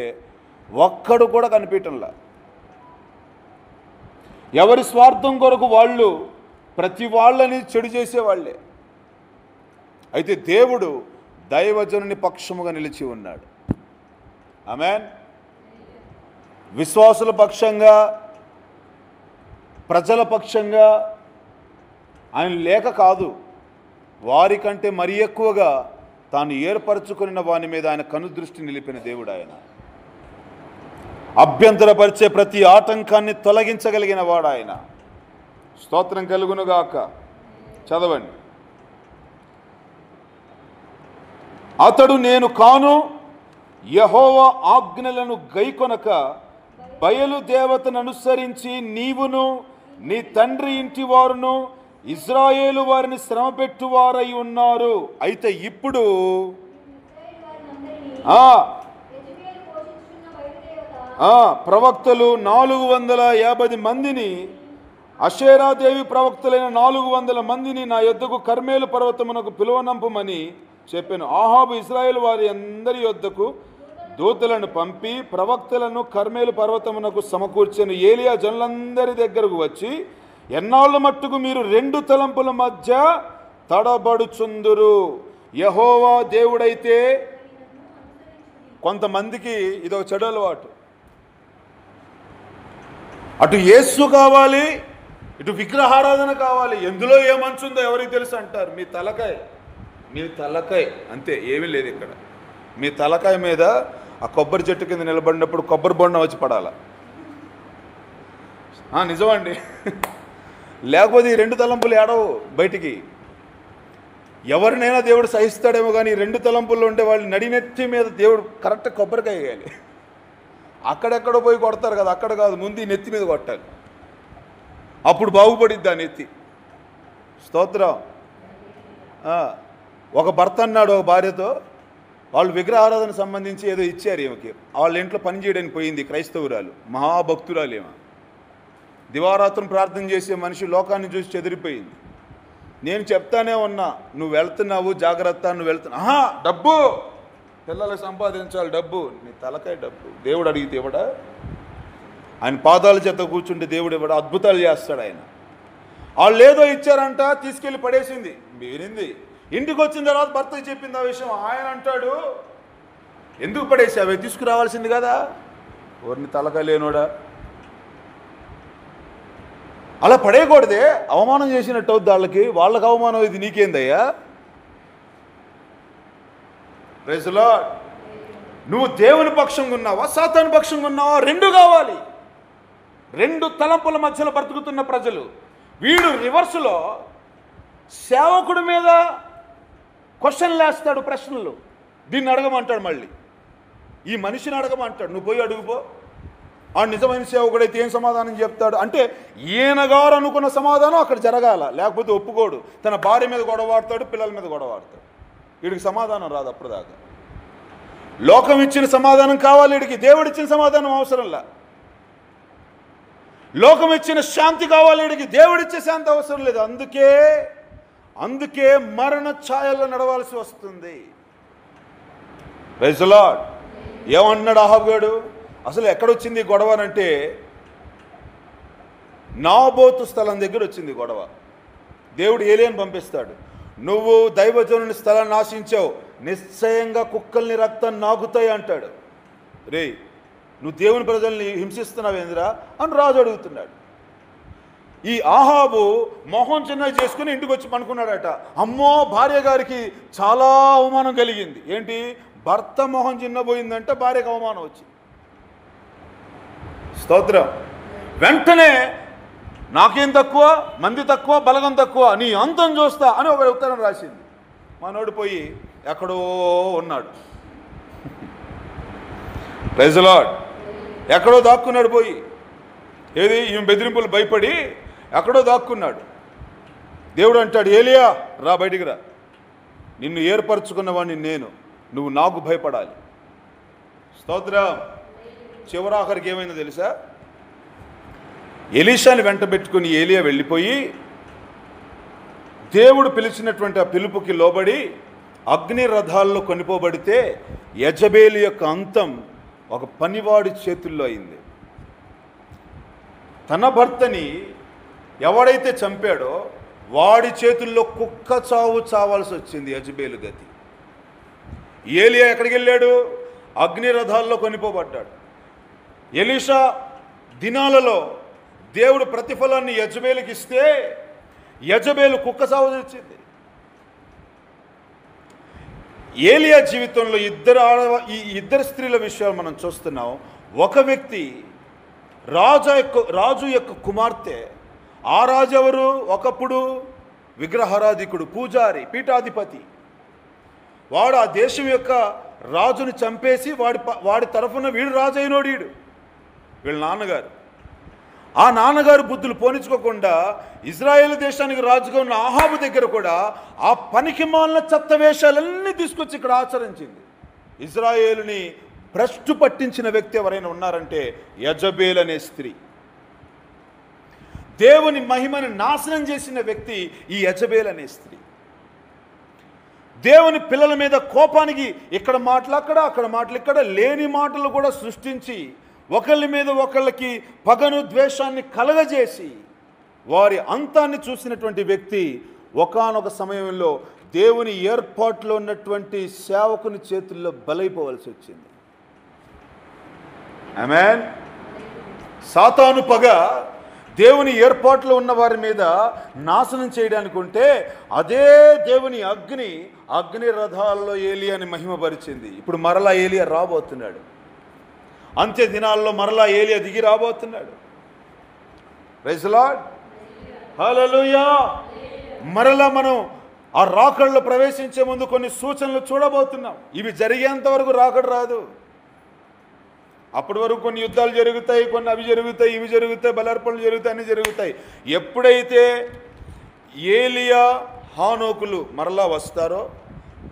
ఒక్కడు కూడా కనిపించట్లా. ఎవరి స్వార్థం కొరకు వాళ్ళు ప్రతి వాళ్ళని చెడు చేసేవాళ్లే. అయితే దేవుడు దైవజనుని పక్షముగా నిలిచి ఉన్నాడు. ఆమేన్. విశ్వాసుల పక్షంగా, ప్రజల పక్షంగా, ఆయన లేక కాదు, వారికంటే మరీ ఎక్కువగా తాను ఏర్పరచుకున్న వాని మీద ఆయన కనుదృష్టి నిలిపిన దేవుడు ఆయన. అభ్యంతరపరిచే ప్రతి ఆటంకాన్ని తొలగించగలిగిన వాడు ఆయన. స్తోత్రం కలుగునుగాక. చదవండి. అతడు నేను కాను, యెహోవా ఆజ్ఞలను గైకొనక బయలు దేవతను అనుసరించి నీవును నీ తండ్రి ఇంటి వారును ఇజ్రాయేలు వారిని శ్రమపెట్టువారై ఉన్నారు. అయితే ఇప్పుడు ప్రవక్తలు 450 మందిని, అషేరాదేవి ప్రవక్తలైన 400 మందిని నా యొద్దకు కర్మేలు పర్వతమునకు పిలువనంపమని చెప్పాను. ఆహాబు ఇశ్రాయేలు వారి అందరి యొద్దకు దూతలను పంపి ప్రవక్తలను కర్మేలు పర్వతమునకు సమకూర్చెను. ఏలియా జనులందరి దగ్గరకు వచ్చి, ఎన్నాళ్ళ మట్టుకు మీరు 2 తలంపుల మధ్య తడబడుచుందురు? యెహోవా దేవుడైతే. కొంతమందికి ఇదొక చెడు అలవాటు. అటు యేసు కావాలి, ఇటు విగ్రహారాధన కావాలి. ఎందులో ఏ మంచుందో ఎవరికి తెలుసు అంటారు. మీ తలకాయ అంతే, ఏమీ లేదు ఇక్కడ. మీ తలకాయ మీద ఆ కొబ్బరి చెట్టు కింద నిలబడినప్పుడు కొబ్బరి బొండం వచ్చి పడాల. నిజమండి. లేకపోతే ఈ 2 తలంపులు ఏడవు బయటికి. ఎవరినైనా దేవుడు సహిస్తాడేమో కానీ 2 తలంపుల్లో ఉంటే వాళ్ళు నడినెత్తి మీద దేవుడు కరెక్ట్ కొబ్బరికాయ వేయాలి. అక్కడెక్కడో పోయి కొడతారు కదా, అక్కడ కాదు, ముందు ఈ నెత్తి మీద కొట్టాలి. అప్పుడు బాగుపడిద్ది ఆ నెత్తి. స్తోత్రం. ఒక భర్త అన్నాడు ఒక భార్యతో, వాళ్ళు విగ్రహారాధన సంబంధించి ఏదో ఇచ్చారు ఈమెకి. వాళ్ళ ఇంట్లో పని చేయడానికి పోయింది క్రైస్తవురాలు, మహాభక్తురాలు ఏమ. దివారాత్రం ప్రార్థన చేసే మనిషి లోకాన్ని చూసి చెదిరిపోయింది. నేను చెప్తానే ఉన్నా, నువ్వు వెళ్తున్నావు జాగ్రత్త, నువ్వు వెళ్తున్నా. డబ్బు పిల్లలకు సంపాదించాలి, డబ్బు. నీ తలకాయ డబ్బు. దేవుడు అడిగితే ఇవ్వడా? ఆయన పాదాల చేత కూర్చుంటే దేవుడు ఇవ్వడా? అద్భుతాలు చేస్తాడు ఆయన. వాళ్ళు ఏదో ఇచ్చారంట, తీసుకెళ్ళి పడేసింది. వినింది. ఇంటికి వచ్చిన తర్వాత భర్తకి చెప్పింది ఆ విషయం. ఆయన అంటాడు, ఎందుకు పడేసావే, తీసుకురావాల్సింది కదా. ఎవరిని తలకాయ లేనోడా? అలా పడేయకూడదే, అవమానం చేసినట్టు అవుద్ది వాళ్ళకి అవమానం. ఇది నీకేందయ్యా? Praise the lord. నువ్వు దేవుని పక్షంగా ఉన్నావా, సాతాను పక్షంగా ఉన్నావా? 2 కావాలి. 2 తలంపుల మధ్యలో బ్రతుకుతున్న ప్రజలు. వీడు రివర్స్లో సేవకుడి మీద క్వశ్చన్లు వేస్తాడు, ప్రశ్నలు. దీన్ని అడగమంటాడు, మళ్ళీ ఈ మనిషిని అడగమంటాడు. నువ్వు పోయి అడుగుపో. ఆ నిజమైన సేవకుడైతే ఏం సమాధానం చెప్తాడు అంటే, ఈయనగారు అనుకున్న సమాధానం అక్కడ జరగాల, లేకపోతే ఒప్పుకోడు. తన భార్య మీద గొడవాడతాడు, పిల్లల మీద గొడవాడతాడు. వీడికి సమాధానం రాదు అప్పటిదాకా. లోకం ఇచ్చిన సమాధానం కావాలి వీడికి, దేవుడిచ్చిన సమాధానం అవసరంలా. లోకం ఇచ్చిన శాంతి కావాలి వీడికి, దేవుడిచ్చే శాంతి అవసరం లేదు. అందుకే మరణ ఛాయల్లో నడవాల్సి వస్తుంది. Praise the lord. ఏమంటున్నాడు అహాబు గారు? అసలు ఎక్కడొచ్చింది గొడవ అంటే, నాబోతు స్థలం దగ్గర వచ్చింది గొడవ. దేవుడు ఏలియాను పంపిస్తాడు. నువ్వు దైవజనుని స్థలాన్ని నాశించావు, నిశ్చయంగా కుక్కల్ని రక్తం నాకుతాయి అంటాడు. రే, నువ్వు దేవుని ప్రజల్ని హింసిస్తున్నావేంద్రా అని రాజు అడుగుతున్నాడు. ఈ ఆహాబు మొహం చిన్న చేసుకుని ఇంటికి వచ్చి పనుకున్నాడట. అమ్మో, భార్య గారికి చాలా అవమానం కలిగింది. ఏంటి? భర్త మొహం చిన్నపోయిందంటే భార్యకు అవమానం వచ్చింది. స్తోత్రం. వెంటనే నాకేం తక్కువ, మంది తక్కువ, బలగం తక్కువ, నీ అంతం చూస్తా అని ఒక ఉత్తరం రాసింది. మనోడు పోయి ఎక్కడో ఉన్నాడు. Praise the lord. ఎక్కడో దాక్కున్నాడు పోయి. ఏది? ఈమె బెదిరింపులు భయపడి ఎక్కడో దాక్కున్నాడు. దేవుడు అంటాడు, ఏలియా రా, బయటికి రా. నిన్ను ఏర్పరచుకున్నవాడిని నేను, నువ్వు నాకు భయపడాలి. స్తోత్రం. చివరాఖరికి ఏమైందో తెలుసా? ఎలీషాని వెంట పెట్టుకుని ఏలియా వెళ్ళిపోయి దేవుడు పిలిచినటువంటి ఆ పిలుపుకి లోబడి అగ్ని రథాల్లో కొనిపోబడితే యెజబేలు యొక్క అంతం ఒక పనివాడి చేతుల్లో అయింది. తన భర్తని ఎవడైతే చంపాడో వాడి చేతుల్లో కుక్క చావు చావాల్సి వచ్చింది యెజబేలు గతి. ఏలియా ఎక్కడికి వెళ్ళాడు? అగ్ని రథాల్లో కొనిపోబడ్డాడు. ఎలీషా దినాలలో దేవుడు ప్రతిఫలాన్ని యెజబేలుకి ఇస్తే యజబేలు కుక్క సావు తెచ్చింది. ఏలియా జీవితంలో ఈ ఇద్దరు స్త్రీల విషయాలు మనం చూస్తున్నాం. ఒక వ్యక్తి రాజు యొక్క కుమార్తె. ఆ రాజు ఎవరు? ఒకప్పుడు విగ్రహారాధికుడు, పూజారి, పీఠాధిపతి. వాడు ఆ దేశం యొక్క రాజుని చంపేసి వాడి తరఫున వీడు రాజు అయినోడు. వీళ్ళ నాన్నగారు. ఆ నాన్నగారు బుద్ధులు పోనించుకోకుండా ఇజ్రాయేల్ దేశానికి రాజుగా ఉన్న ఆహాబు దగ్గర కూడా ఆ పనికి మాలిన చెత్త వేషాలన్నీ తీసుకొచ్చి ఇక్కడ ఆచరించింది. ఇజ్రాయేలుని భ్రష్టు పట్టించిన వ్యక్తి ఎవరైనా ఉన్నారంటే యజబేల్ అనే స్త్రీ. దేవుని మహిమను నాశనం చేసిన వ్యక్తి ఈ యజబేల్ అనే స్త్రీ. దేవుని పిల్లల మీద కోపానికి ఇక్కడ మాటలు అక్కడ, అక్కడ మాటలు ఇక్కడ, లేని మాటలు కూడా సృష్టించి ఒకళ్ళ మీద ఒకళ్ళకి పగను ద్వేషాన్ని కలగజేసి వారి అంతాన్ని చూసినటువంటి వ్యక్తి ఒకానొక సమయంలో దేవుని ఏర్పాటులో ఉన్నటువంటి సేవకుని చేతుల్లో బలైపోవలసి వచ్చింది. ఆమేన్. సాతాను పగ దేవుని ఏర్పాటులో ఉన్న వారి మీద నాశనం చేయడానికి ఉంటే అదే దేవుని అగ్ని రథాల్లో ఏలియాని మహిమపరిచింది. ఇప్పుడు మరలా ఏలియా రాబోతున్నాడు. అంత్య దినాల్లో మరలా ఏలియా దిగి రాబోతున్నాడు. ప్రైజ్ లార్డ్, హల్లెలూయా. మరలా మనం ఆ రాకడలో ప్రవేశించే ముందు కొన్ని సూచనలు చూడబోతున్నాం. ఇవి జరిగేంత వరకు రాకడ రాదు. అప్పటి వరకు కొన్ని యుద్ధాలు జరుగుతాయి, కొన్ని అవి జరుగుతాయి, ఇవి జరుగుతాయి, బలార్పణలు జరుగుతాయి, అన్నీ జరుగుతాయి. ఎప్పుడైతే ఏలియా హానోకులు మరలా వస్తారో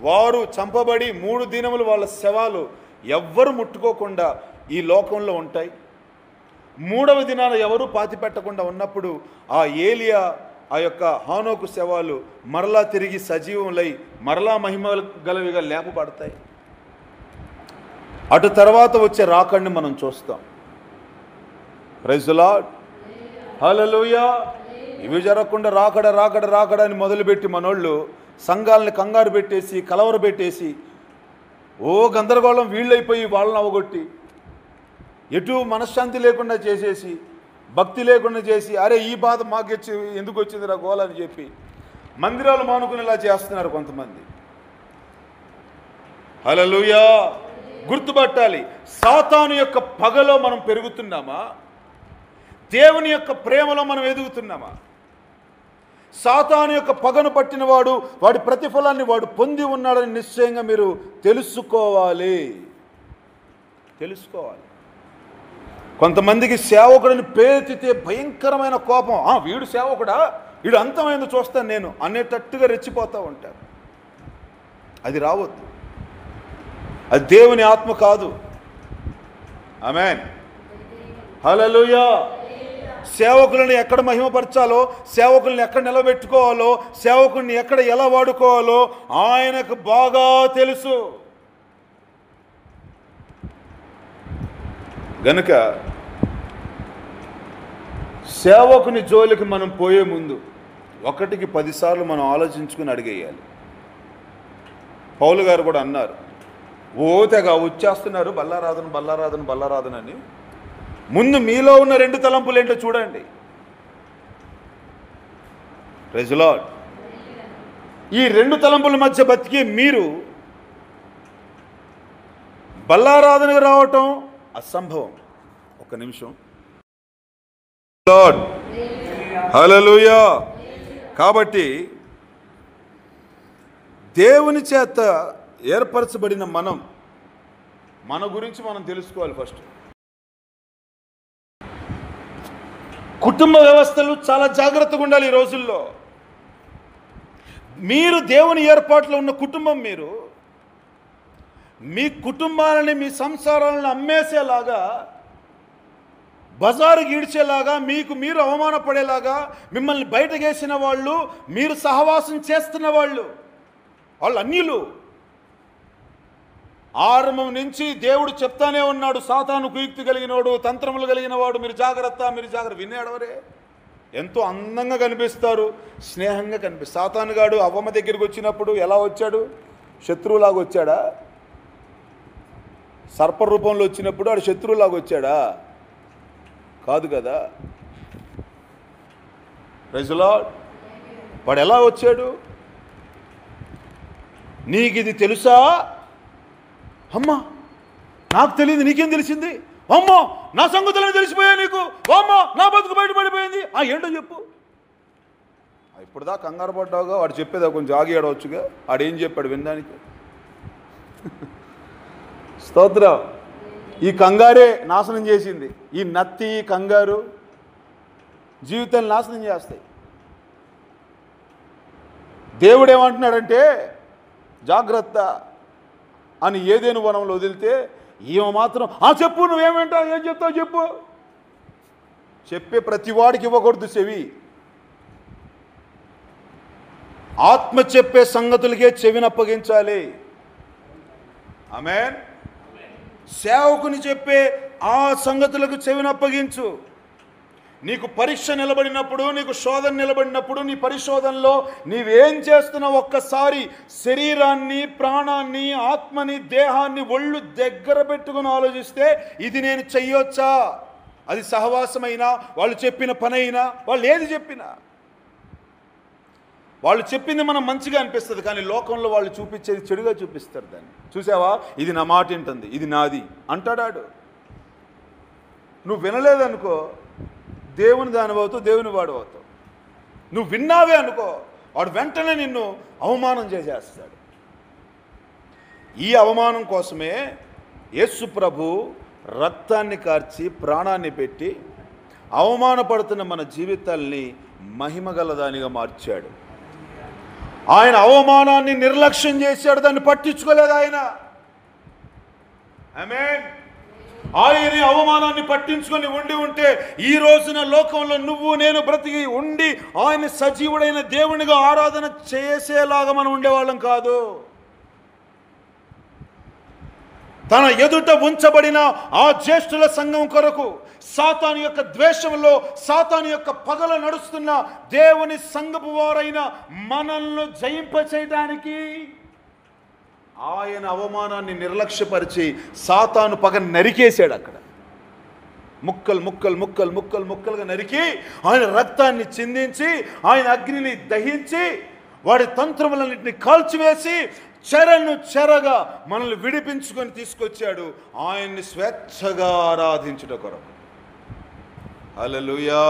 వారు చంపబడి 3 దినములు వాళ్ళ శవాలు ఎవ్వరు ముట్టుకోకుండా ఈ లోకంలో ఉంటాయి. 3వ దినాన ఎవరు పాతి పెట్టకుండా ఉన్నప్పుడు ఆ ఏలియా ఆ యొక్క హానోకు శవాలు మరలా తిరిగి సజీవములై మరలా మహిమ గలవిగా లేపబడతాయి. అటు తర్వాత వచ్చే రాకడిని మనం చూస్తాం. ప్రైజ్ ది లార్డ్, హల్లెలూయా. ఇవి జరగకుండా రాకడ అని మొదలుపెట్టి మనోళ్ళు సంఘాలని కంగారు పెట్టేసి కలవర పెట్టేసి గందరగోళం వీళ్ళైపోయి వాళ్ళని అవగొట్టి ఎటు మనశ్శాంతి లేకుండా చేసేసి భక్తి లేకుండా చేసి అరే ఈ బాధ మాకు ఎందుకు వచ్చింది రా గోల అని చెప్పి మందిరాలు మానుకునేలా చేస్తున్నారు కొంతమంది. హల్లెలూయా. గుర్తుపట్టాలి, సాతాను యొక్క పగలో మనం పెరుగుతున్నామా? దేవుని యొక్క ప్రేమలో మనం ఎదుగుతున్నామా? సాతాను యొక్క పగను పట్టినవాడు వాడి ప్రతిఫలాన్ని వాడు పొంది ఉన్నాడని నిశ్చయంగా మీరు తెలుసుకోవాలి. కొంతమందికి సేవకుడిని పేరెత్తితే భయంకరమైన కోపం. వీడు సేవకుడా, వీడు అంతమైంది చూస్తాను నేను అనేటట్టుగా రెచ్చిపోతూ ఉంటారు. అది రావద్దు. అది దేవుని ఆత్మ కాదు. ఆమేన్, హల్లెలూయా. సేవకులను ఎక్కడ మహిమపరచాలో, సేవకుల్ని ఎక్కడ నిలబెట్టుకోవాలో, సేవకుల్ని ఎక్కడ ఎలా వాడుకోవాలో ఆయనకు బాగా తెలుసు. గనుక సేవకుని జోలికి మనం పోయే ముందు 1కి 10 సార్లు మనం ఆలోచించుకుని అడిగేయాలి. పౌలు గారు కూడా అన్నారు, తెగ వచ్చేస్తున్నారు బల్లారాధన అని. ముందు మీలో ఉన్న 2 తలంపులు ఏంటో చూడండి. Praise the lord. ఈ 2 తలంపుల మధ్య బతికి మీరు బల్లారాధనకు రావటం అసంభవం. ఒక్క నిమిషం. లార్డ్, హల్లెలూయా. కాబట్టి దేవుని చేత ఏర్పరచబడిన మన గురించి మనం తెలుసుకోవాలి. ఫస్ట్ కుటుంబ వ్యవస్థలు చాలా జాగ్రత్తగా ఉండాలి ఈ రోజుల్లో. మీరు దేవుని ఏర్పాట్లో ఉన్న కుటుంబం, మీరు మీ కుటుంబాలని మీ సంసారాలను అమ్మేసేలాగా, బజారుకి ఈడ్చేలాగా, మీకు మీరు అవమానపడేలాగా మిమ్మల్ని బయటకేసిన వాళ్ళు, మీరు సహవాసం చేస్తున్న వాళ్ళు అన్యులు. ఆరంభం నుంచి దేవుడు చెప్తానే ఉన్నాడు, సాతాను కుయుక్తి కలిగినవాడు, తంత్రములు కలిగిన వాడు, మీరు జాగ్రత్త వినేడవరే. ఎంతో అందంగా కనిపిస్తారు, స్నేహంగా కనిపిస్తారు. సాతానుగాడు అవ్వమ్మ దగ్గరికి వచ్చినప్పుడు ఎలా వచ్చాడు? శత్రువులాగా వచ్చాడా? సర్ప రూపంలో వచ్చినప్పుడు ఆడు శత్రువులాగా వచ్చాడా? కాదు కదా. ప్రైజ్ ది లార్డ్, వాడు ఎలా వచ్చాడు? నీకు ఇది తెలుసా? అమ్మా నాకు తెలియదు, నీకేం తెలిసింది? అమ్మో నా సంగతులను తెలిసిపోయా నీకు, అమ్మో నా బతుకు బయటపడిపోయింది. ఏంటో చెప్పు. ఇప్పుడుదా కంగారు పడ్డావుగా, వాడు చెప్పేదా కొంచెం ఆగి ఆడవచ్చుగా. ఆడేం చెప్పాడు వినడానికి? స్తోత్రం. ఈ కంగారే నాశనం చేసింది. ఈ నత్తి కంగారు జీవితాన్ని నాశనం చేస్తాయి. దేవుడు ఏమంటున్నాడంటే జాగ్రత్త అని ఏదేను వనంలో వదిలితే ఈమె మాత్రం చెప్పు, నువ్వేమంటావు, ఏం చెప్తావు చెప్పు. చెప్పే ప్రతి వాడికి ఇవ్వకూడదు చెవి. ఆత్మ చెప్పే సంగతులకే చెవిని అప్పగించాలి. ఆమేన్. సేవకుని చెప్పే ఆ సంగతులకు చెవిని అప్పగించు. నీకు పరీక్ష నిలబడినప్పుడు, నీకు శోధన నిలబడినప్పుడు, నీ పరిశోధనలో నీవేం చేస్తున్నావు ఒక్కసారి శరీరాన్ని, ప్రాణాన్ని, ఆత్మని, దేహాన్ని ఒళ్ళు దగ్గర పెట్టుకుని ఆలోచిస్తే ఇది నేను చెయ్యొచ్చా? అది సహవాసమైనా, వాళ్ళు చెప్పిన పని అయినా, వాళ్ళు ఏది చెప్పినా, వాళ్ళు చెప్పింది మనం మంచిగా అనిపిస్తుంది, కానీ లోకంలో వాళ్ళు చూపించేది చెడుగా చూపిస్తారు. దాన్ని చూసావా, ఇది నా మాట ఏంటుంది, ఇది నాది అంటాడాడు. నువ్వు వినలేదనుకో దేవుని దాని అవుతావు, దేవుని వాడు అవుతావు. నువ్వు విన్నావే అనుకో వాడు వెంటనే నిన్ను అవమానం చేసేస్తాడు. ఈ అవమానం కోసమే యేసు ప్రభు రక్తాన్ని కార్చి ప్రాణాన్ని పెట్టి అవమానపడుతున్న మన జీవితాల్ని మహిమగలదానిగా మార్చాడు. ఆయన అవమానాన్ని నిర్లక్ష్యం చేశాడు, దాన్ని పట్టించుకోలేదు ఆయన. ఆమేన్. ఆయన అవమానాన్ని పట్టించుకొని ఉంటే ఈ రోజున లోకంలో నువ్వు నేను బ్రతికి ఉండి ఆయన సజీవుడైన దేవునిగా ఆరాధన చేసేలాగా మనం ఉండేవాళ్ళం కాదు. తన ఎదుట ఉంచబడిన ఆ జ్యేష్ఠుల సంఘం కొరకు సాతాను యొక్క ద్వేషంలో, సాతాను యొక్క పగల నడుస్తున్న దేవుని సంఘపు వారైన మనల్ని జయింపచేయడానికి ఆయన అవమానాన్ని నిర్లక్ష్యపరిచి సాతాను పగ నరికేశాడు. అక్కడ ముక్కలు ముక్కలు ముక్కలు ముక్కలు ముక్కలుగా నరికి ఆయన రక్తాన్ని చిందించి, ఆయన అగ్నిని దహించి, వాడి తంత్రములన్నింటినీ కాల్చివేసి చెరను చెరగా మనల్ని విడిపించుకొని తీసుకొచ్చాడు ఆయన్ని స్వేచ్ఛగా ఆరాధించుట కొరకు. హల్లెలూయా,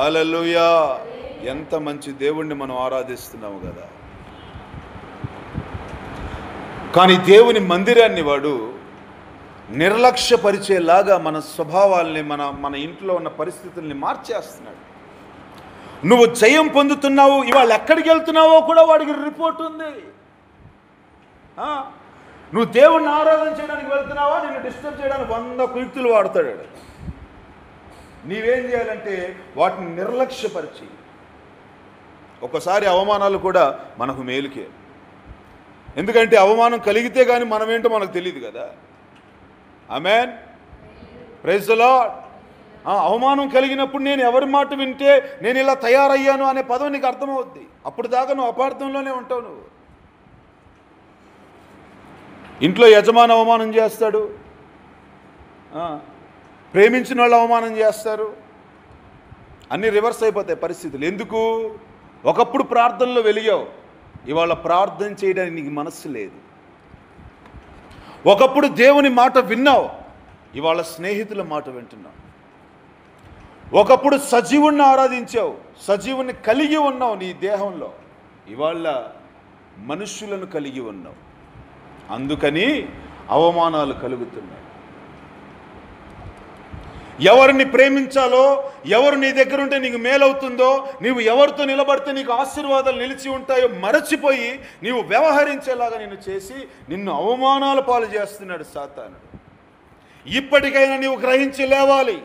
హల్లెలూయా. ఎంత మంచి దేవుణ్ణి మనం ఆరాధిస్తున్నాము కదా. కానీ దేవుని మందిరాన్ని వాడు నిర్లక్ష్యపరిచేలాగా మన స్వభావాల్ని, మన ఇంట్లో ఉన్న పరిస్థితుల్ని మార్చేస్తున్నాడు. నువ్వు జయం పొందుతున్నావు, ఇవాళ ఎక్కడికి వెళ్తున్నావో కూడా వాడికి రిపోర్ట్ ఉంది. నువ్వు దేవుణ్ణి ఆరాధన చేయడానికి వెళ్తున్నావా, నిన్ను డిస్టర్బ్ చేయడానికి 100 కుయుక్తులు వాడతాడు. నీవేం చేయాలంటే వాటిని నిర్లక్ష్యపరిచి, ఒకసారి అవమానాలు కూడా మనకు మేలుకే. ఎందుకంటే అవమానం కలిగితే కానీ మనమేంటో మనకు తెలియదు కదా. ఆమేన్, ప్రైజ్ ది లార్డ్. అవమానం కలిగినప్పుడు నేను ఎవరి మాట వింటే నేను ఇలా తయారయ్యాను అనే పదం నీకు అర్థమవుద్ది. అప్పుడు దాకా నువ్వు అపార్థంలోనే ఉంటావు. నువ్వు ఇంట్లో యజమాని అవమానం చేస్తాడు, ప్రేమించిన వాళ్ళు అవమానం చేస్తారు, అన్నీ రివర్స్ అయిపోతాయి పరిస్థితులు. ఎందుకు? ఒకప్పుడు ప్రార్థనలో వెలిగావు, ఇవాళ ప్రార్థన చేయడానికి నీకు మనస్సు లేదు. ఒకప్పుడు దేవుని మాట విన్నావు, ఇవాళ స్నేహితుల మాట వింటున్నావు. ఒకప్పుడు సజీవుణ్ణి ఆరాధించావు, సజీవుని కలిగి ఉన్నావు నీ దేహంలో, ఇవాళ మనుష్యులను కలిగి ఉన్నావు. అందుకని అవమానాలు కలుగుతున్నాయి. ఎవరిని ప్రేమించాలో, ఎవరు నీ దగ్గర ఉంటే నీకు మేలవుతుందో, నీవు ఎవరితో నిలబడితే నీకు ఆశీర్వాదాలు నిలిచి ఉంటాయో మరచిపోయి నీవు వ్యవహరించేలాగా నిన్ను చేసి నిన్ను అవమానాల పాలు చేస్తున్నాడు సాతానుడు. ఇప్పటికైనా నీవు గ్రహించి లేవాలి.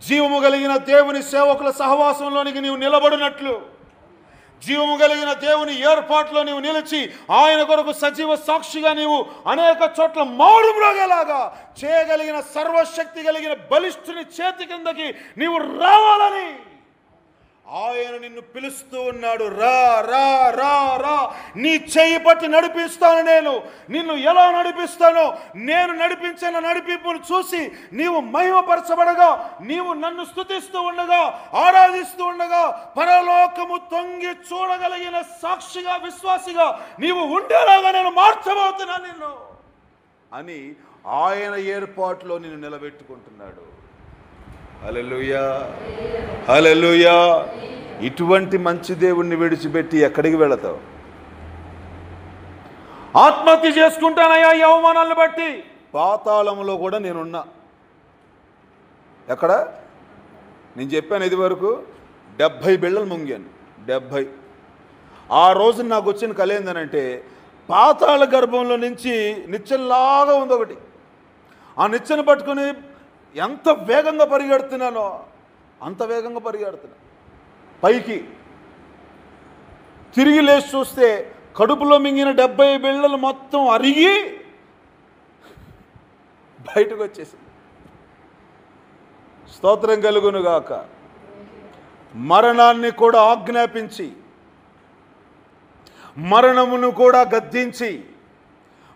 జీవము కలిగిన దేవుని సేవకుల సహవాసంలోనికి నీవు నిలబడినట్లు, జీవము కలిగిన దేవుని ఏర్పాట్లో నీవు నిలిచి ఆయన కొరకు సజీవ సాక్షిగా నీవు అనేక చోట్ల మారు మ్రోగేలాగా చేయగలిగిన సర్వశక్తి కలిగిన బలిష్ఠుని చేతి కిందకి నీవు రావాలని ఆయన నిన్ను పిలుస్తూ ఉన్నాడు. రా రా రా రా, నీ చెయ్యి పట్టి నడిపిస్తాను. నేను నిన్ను ఎలా నడిపిస్తానో, నేను నడిపించిన నడిపింపును చూసి నీవు మహిమపరచబడగా, నీవు నన్ను స్తుతిస్తూ ఉండగా, ఆరాధిస్తూ ఉండగా, పరలోకము తొంగి చూడగలిగిన సాక్షిగా, విశ్వాసిగా నీవు ఉండేలాగా నేను మార్చబోతున్నా నిన్ను అని ఆయన ఏర్పాటులో నిన్ను నిలబెట్టుకుంటున్నాడు. హల్లెలూయా, హల్లెలూయా. ఇటువంటి మంచి దేవుణ్ణి విడిచిపెట్టి ఎక్కడికి వెళతావు? ఆత్మహత్య చేసుకుంటానయ్యా ఈ అవమానాలను బట్టి. పాతాళంలో కూడా నేనున్నా. ఎక్కడ? నేను చెప్పాను ఇది వరకు 70 బిళ్ళలు ముంగాను. 70. ఆ రోజు నాకు వచ్చిన కళ ఏందనంటే, పాతాళ గర్భంలో నుంచి నిచ్చెనలాగా ఉంది ఒకటి. ఆ నిచ్చెన పట్టుకుని ఎంత వేగంగా పరిగెడుతున్నానో అంత వేగంగా పరిగెడుతున్నా. పైకి తిరిగి లేచి చూస్తే కడుపులో మింగిన 70 బిళ్ళలు మొత్తం అరిగి బయటకు వచ్చేసింది. స్తోత్రం కలుగునుగాక. మరణాన్ని కూడా ఆజ్ఞాపించి, మరణమును కూడా గద్దించి,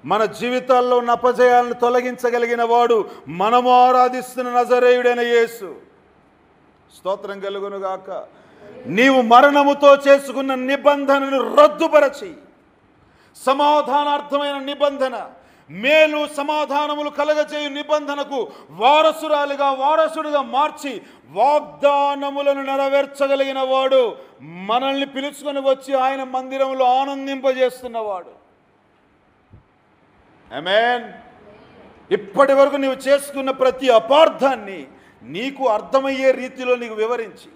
మన జీవితాల్లో ఉన్న అపజయాలను తొలగించగలిగిన వాడు మనము ఆరాధిస్తున్న నజరేయుడైన యేసు. స్తోత్రం కలుగునుగాక. నీవు మరణముతో చేసుకున్న నిబంధనను రద్దుపరచి, సమాధానార్థమైన నిబంధన, మేలు సమాధానములు కలగజేయు నిబంధనకు వారసుడిగా మార్చి వాగ్దానములను నెరవేర్చగలిగిన వాడు, మనల్ని పిలుచుకొని వచ్చి ఆయన మందిరంలో ఆనందింపజేస్తున్నవాడు. ఆమేన్. ఇప్పటి వరకు నీవు చేసుకున్న ప్రతి అపార్థాన్ని నీకు అర్థమయ్యే రీతిలో నీకు వివరించి,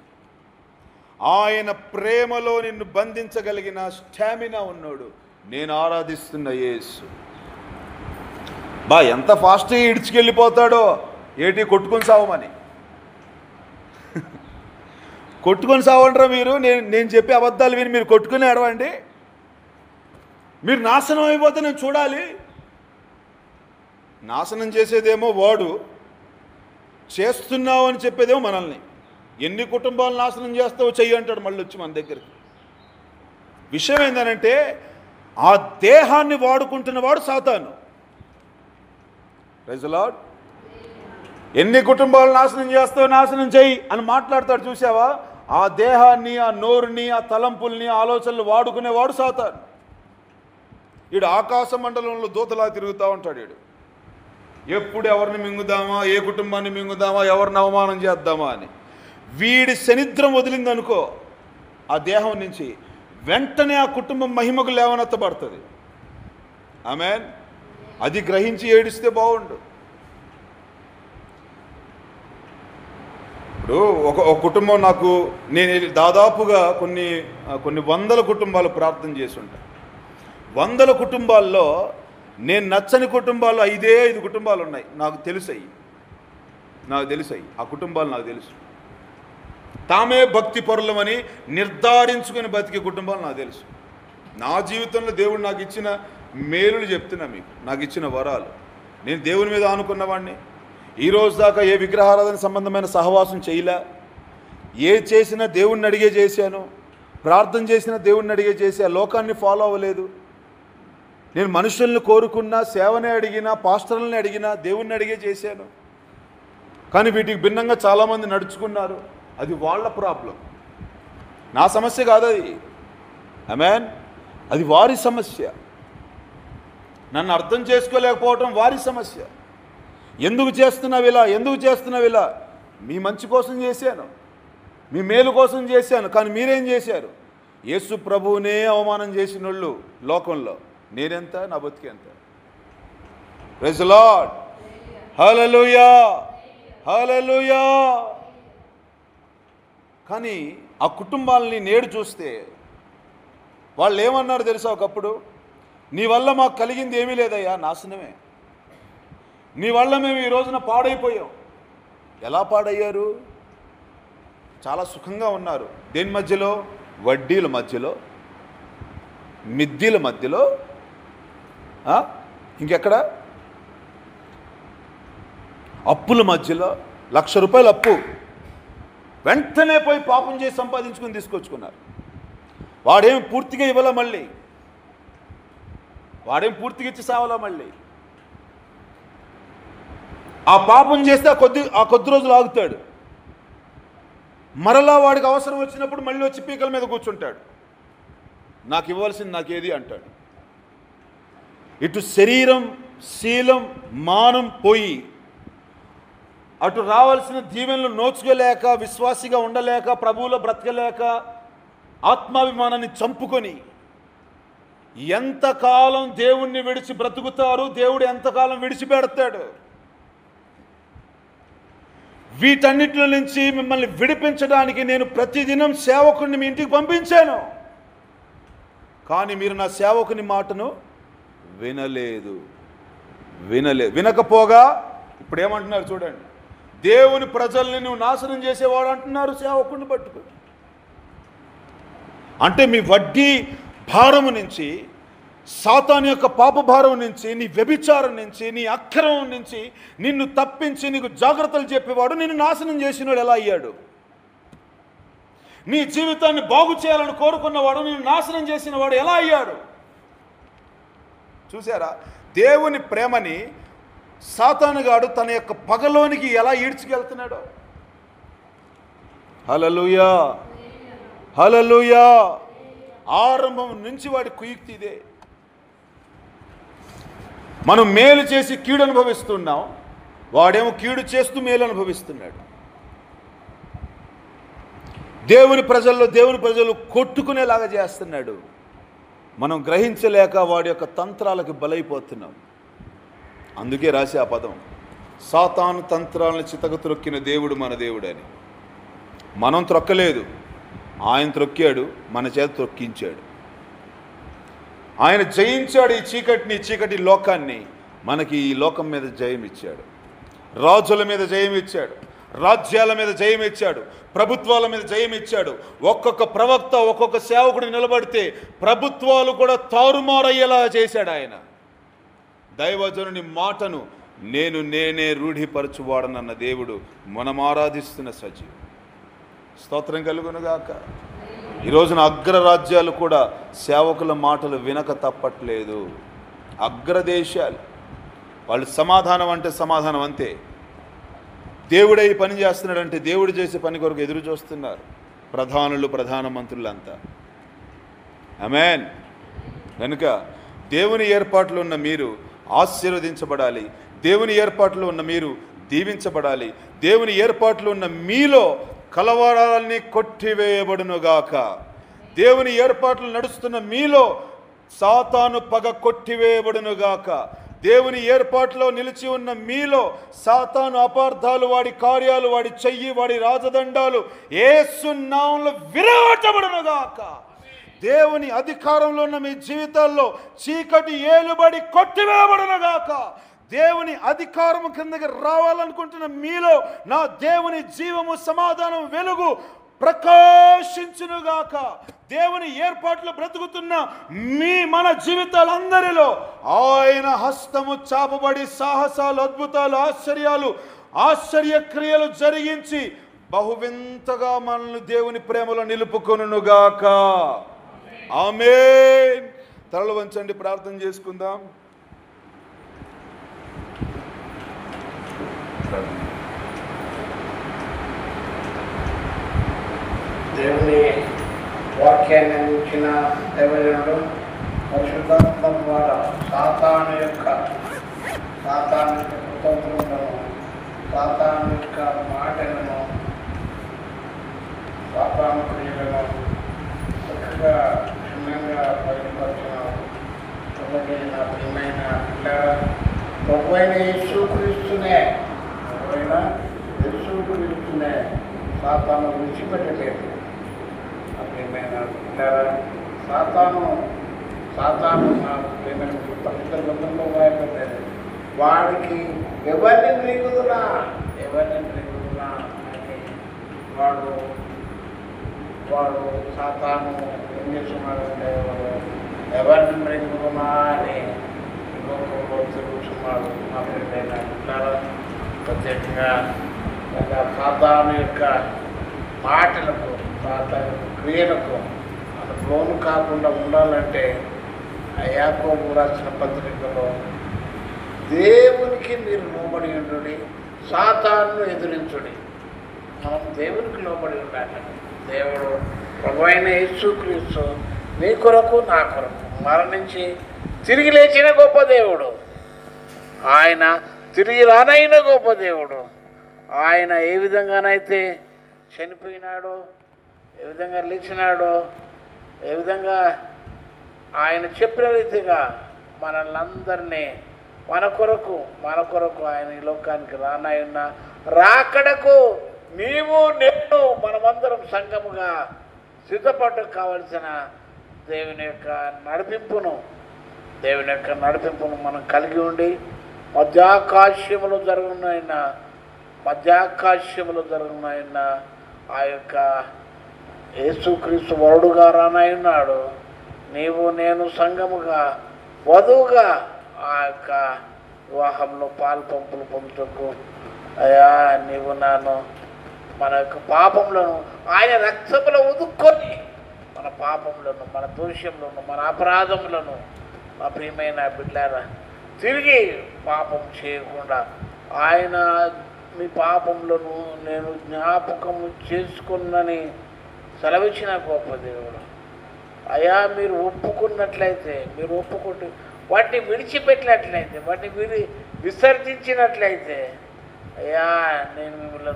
ఆయన ప్రేమలో నిన్ను బంధించగలిగిన స్టామినా ఉన్నాడు నేను ఆరాధిస్తున్న యేసు. ఎంత ఫాస్ట్గా ఇడ్చుకెళ్ళిపోతాడో. ఏటి కొట్టుకొని సావమని. కొట్టుకొని సావంటారా మీరు? నేను చెప్పే అబద్ధాలు విని మీరు కొట్టుకుని ఏడవండి. మీరు నాశనం అయిపోతే నేను చూడాలి. నాశనం చేసేదేమో వాడు, చేస్తున్నావు అని చెప్పేదేమో మనల్ని. ఎన్ని కుటుంబాలు నాశనం చేస్తావో చెయ్యి అంటాడు మళ్ళీ వచ్చి మన దగ్గరికి. విషయం ఏంటంటే, ఆ దేహాన్ని వాడుకుంటున్నవాడు సాతాను. Praise the lord. ఎన్ని కుటుంబాలు నాశనం చేస్తావు, నాశనం చెయ్యి అని మాట్లాడతాడు చూసావా? ఆ దేహాన్ని, ఆ నోరుని, ఆ తలంపుల్ని, ఆలోచనలు వాడుకునేవాడు సాతాను. వీడు ఆకాశ మండలంలో దూతలా తిరుగుతూ ఉంటాడు. వీడు ఎప్పుడు ఎవరిని మింగుదామా, ఏ కుటుంబాన్ని మింగుదామా, ఎవరిని అవమానం చేద్దామా అని. వీడి శనిద్రం వదిలిందనుకో ఆ దేహం నుంచి, వెంటనే ఆ కుటుంబం మహిమకు లేవనెత్తబడుతుంది. ఆమేన్. అది గ్రహించి ఏడిస్తే బాగుండు. ఇప్పుడు ఒక కుటుంబం నేను దాదాపుగా కొన్ని వందల కుటుంబాలు ప్రార్థన చేసి ఉంటాను. 100 కుటుంబాల్లో నేను నచ్చని కుటుంబాలు 5 కుటుంబాలు ఉన్నాయి. నాకు తెలుసాయి. ఆ కుటుంబాలు నాకు తెలుసు. తామే భక్తి పరులమని నిర్ధారించుకుని బతికే కుటుంబాలు నాకు తెలుసు. నా జీవితంలో దేవుడు నాకు ఇచ్చిన మేలులు చెప్తున్నా మీకు, నాకు ఇచ్చిన వరాలు. నేను దేవుని మీద ఆనుకున్నవాడిని. ఈరోజు దాకా ఏ విగ్రహారాధన సంబంధమైన సహవాసం చేయలే. ఏ చేసినా దేవుణ్ణి అడిగే చేశాను. ప్రార్థన చేసినా దేవుణ్ణి అడిగే చేశా. లోకాన్ని ఫాలో అవ్వలేదు. నేను మనుషుల్ని కోరుకున్నా, సేవనే అడిగినా, పాస్టర్లని అడిగినా, దేవుణ్ణి అడిగే చేశాను. కానీ వీటికి భిన్నంగా చాలామంది నడుచుకున్నారు. అది వాళ్ళ ప్రాబ్లం, నా సమస్య కాదు అది. ఆమేన్. అది వారి సమస్య. నన్ను అర్థం చేసుకోలేకపోవటం వారి సమస్య. ఎందుకు చేస్తున్నావు ఇలా? మీ మంచి కోసం చేశాను, మీ మేలు కోసం చేశాను. కానీ మీరేం చేశారు? యేసు ప్రభువునే అవమానం చేసిన వాళ్ళు లోకంలో నేనెంత, నా బతికెంత? Praise the lord. Hallelujah, hallelujah. కానీ ఆ కుటుంబాలని నేడు చూస్తే వాళ్ళు ఏమన్నారు తెలుసా? ఒకప్పుడు, నీ వల్ల మాకు కలిగింది ఏమీ లేదయ్యా, నాశనమే. నీ వల్ల మేము ఈ రోజున పాడైపోయాం. ఎలా పాడయ్యారు? చాలా సుఖంగా ఉన్నారు. దేని మధ్యలో? వడ్డీల మధ్యలో, మిద్దీల మధ్యలో, ఇంకెక్కడ? అప్పుల మధ్యలో. 1,00,000 రూపాయలు అప్పు, వెంటనే పోయి పాపం చేసి సంపాదించుకుని తీసుకొచ్చుకున్నారు. వాడేం పూర్తిగా ఇవ్వాల, మళ్ళీ వాడేం పూర్తిగా ఇచ్చి సావాలా. మళ్ళీ ఆ పాపం చేస్తే ఆ కొద్ది రోజులు ఆగుతాడు. మరలా వాడికి అవసరం వచ్చినప్పుడు మళ్ళీ వచ్చి పీకల మీద కూర్చుంటాడు. నాకు ఇవ్వాల్సింది నాకేది అంటాడు. ఇటు శరీరం, శీలం, మానం పోయి అటు రావాల్సిన దీవెనలు నోచుకోలేక, విశ్వాసిగా ఉండలేక, ప్రభువులో బ్రతకలేక, ఆత్మాభిమానాన్ని చంపుకొని ఎంతకాలం దేవుణ్ణి విడిచి బ్రతుకుతారు, దేవుడు ఎంతకాలం విడిచిపెడతాడు. వీటన్నిటిలో నుంచి మిమ్మల్ని విడిపించడానికి నేను ప్రతిదినం సేవకుడిని మీ ఇంటికి పంపించాను. కానీ మీరు నా సేవకుని మాటను వినలేదు. వినకపోగా ఇప్పుడు ఏమంటున్నారు చూడండి, దేవుని ప్రజల్ని నువ్వు నాశనం చేసేవాడు అంటున్నారు సేవకుడిని పట్టుకొని. అంటే మీ వడ్డీ భారము నుంచి, సాతాను యొక్క పాప భారం నుంచి, నీ వ్యభిచారం నుంచి, నీ అక్రమం నుంచి నిన్ను తప్పించి నీకు జాగ్రత్తలు చెప్పేవాడు నిన్ను నాశనం చేసినవాడు ఎలా అయ్యాడు? నీ జీవితాన్ని బాగు చేయాలని కోరుకున్నవాడు నిన్ను నాశనం చేసిన వాడు ఎలా అయ్యాడు? చూసారా దేవుని ప్రేమని సాతానుగాడు తన యొక్క పగలోనికి ఎలా ఈడ్చుకెళ్తున్నాడో. హల్లెలూయా, హల్లెలూయా. ఆరంభం నుంచి వాడి కుయుక్తి ఇదే. మనం మేలు చేసి కీడు అనుభవిస్తున్నాం, వాడేమో కీడు చేస్తూ మేలు అనుభవిస్తున్నాడు. దేవుని ప్రజలు కొట్టుకునేలాగా చేస్తున్నాడు. మనం గ్రహించలేక వాడి యొక్క తంత్రాలకు బలైపోతున్నాం. అందుకే రాసే ఆ పదం, సాతాను తంత్రాలను చితక త్రొక్కిన దేవుడు మన దేవుడు అని. మనం త్రొక్కలేదు, ఆయన త్రొక్కాడు, మన చేత త్రొక్కించాడు. ఆయన జయించాడు ఈ చీకటి లోకాన్ని. మనకి ఈ లోకం మీద జయం ఇచ్చాడు, రాజుల మీద జయం ఇచ్చాడు, రాజ్యాల మీద జయం ఇచ్చాడు, ప్రభుత్వాల మీద జయం ఇచ్చాడు. ఒక్కొక్క ప్రవక్త, ఒక్కొక్క సేవకుడు నిలబడితే ప్రభుత్వాలు కూడా తారుమారయ్యేలా చేశాడు ఆయన. దైవజనుని మాటను నేనే రూఢిపరచువాడనన్న దేవుడు మనం ఆరాధిస్తున్న సజీవుడు. స్తోత్రం కలుగునుగాక. ఈ రోజున అగ్రరాజ్యాలు కూడా సేవకుల మాటలు వినక తప్పట్లేదు. అగ్రదేశాలు వాళ్ళు సమాధానం అంటే సమాధానం అంతే. దేవుడే ఈ పని చేస్తున్నాడంటే దేవుడు చేసే పని కొరకు ఎదురు చూస్తున్నారు ప్రధానులు, ప్రధానమంత్రులంతా. ఆమేన్. కనుక దేవుని ఏర్పాట్లు ఉన్న మీరు ఆశీర్వదించబడాలి. దేవుని ఏర్పాట్లు ఉన్న మీరు దీవించబడాలి. దేవుని ఏర్పాట్లు ఉన్న మీలో కలవరాలన్నీ కొట్టివేయబడునుగాక. దేవుని ఏర్పాట్లు నడుస్తున్న మీలో సాతాను పగ కొట్టివేయబడునుగాక. దేవుని ఏర్పాట్లో నిలిచి ఉన్న మీలో సాతాను అపార్థాలు, వాడి కార్యాలు, వాడి చెయ్యి, వాడి రాజదండాలు యేసు నామములో విరగొట్టబడునుగాక. దేవుని అధికారంలో ఉన్న మీ జీవితాల్లో చీకటి ఏలుబడి కొట్టివేయబడునుగాక. దేవుని అధికారం కిందకి రావాలనుకుంటున్న మీలో నా దేవుని జీవము, సమాధానం, వెలుగు ప్రకాశించునుగాక. దేవుని ఏర్పాట్లు బ్రతుకుతున్న మన జీవితాలందరిలో ఆయన హస్తము చాపబడి సాహసాలు, అద్భుతాలు, ఆశ్చర్యక్రియలు జరిగించి బహువింతగా మనల్ని దేవుని ప్రేమలో నిలుపుకొనుగాక. ఆమేన్. తలలు వంచండి, ప్రార్థన చేసుకుందాం. దేవుని వాక్యాన్ని అందించిన దైవజనుడు పరిశుద్ధాత్మ ద్వారా సాతాను యొక్క కుతంత్రములను, సాతాను యొక్క మాటలను, సాతాను క్రియలను చక్కగా క్షుణ్ణంగా బయటపరిచినారు. కాబట్టి నా ప్రియమైన పిల్లల ప్రభువైన యేసుక్రీస్తునే సాతాను విడిచిపెట్టలేదు. నా ప్రియమైన పిల్లల సాతాను నా ప్రియమైన పవిత్ర గ్రంథంలో వాయపడ్డాడు. వాడికి ఎవరిని మ్రేగుదునా అని వాడు సాతాను ఏం చేస్తున్నాడంటే ఎవరిని మ్రేగుదునా అని లోకంలో తిరుగుతున్నాడు. నా ప్రియమైన పిల్లల ప్రత్యేకంగా సాతాను యొక్క మాటలకు సాతాను క్రియలకు మనకు లోను కాకుండా ఉండాలంటే యాకోబు రాసిన పత్రికలో దేవునికి మీరు లోబడి ఉండుడి, సాతాను ఎదురించుడి. మనం దేవునికి లోబడి ఉండాలి. దేవుడు ప్రభు అయిన యేసుక్రీస్తు నీ కొరకు నా కొరకు మరణించి తిరిగి లేచిన గొప్ప దేవుడు. ఆయన తిరిగి రానైన గొప్ప దేవుడు. ఆయన ఏ విధంగానైతే చనిపోయినాడో, ఏ విధంగా లేచినాడో, ఏ విధంగా ఆయన చెప్పిన రీతిగా మనల్ని అందరినీ మన కొరకు ఆయన ఈ లోకానికి రానయున్న రాకడకు నీవు నేను మనమందరం సంఘముగా సిద్ధపడ్డ కావలసిన దేవుని యొక్క నడిపింపును మనం కలిగి ఉండి మధ్యాకాశములో జరుగునైన ఆ యొక్క యేసుక్రీస్తు వరుడుగా రానయున్నాడు. నీవు నేను సంఘముగా వధువుగా ఆ యొక్క వివాహంలో పాల్పంపులు పొందుటకు అయ్యా నీవు నాను మన యొక్క పాపములను ఆయన రక్తములో ఉదుక్కొని మన పాపములను, మన దోషములను, మన అపరాధములను మా ప్రియమైన బిడ్డలారా తిరిగి పాపం చేయకుండా ఆయన మీ పాపములను నేను జ్ఞాపకము చేసుకున్నని సెలవిచ్చిన గొప్ప దేవుడు. అయ్యా మీరు ఒప్పుకున్నట్లయితే, మీరు ఒప్పుకుంటూ వాటిని విడిచిపెట్టినట్లయితే, వాటిని విసర్జించినట్లయితే అయ్యా నేను మిమ్మల్ని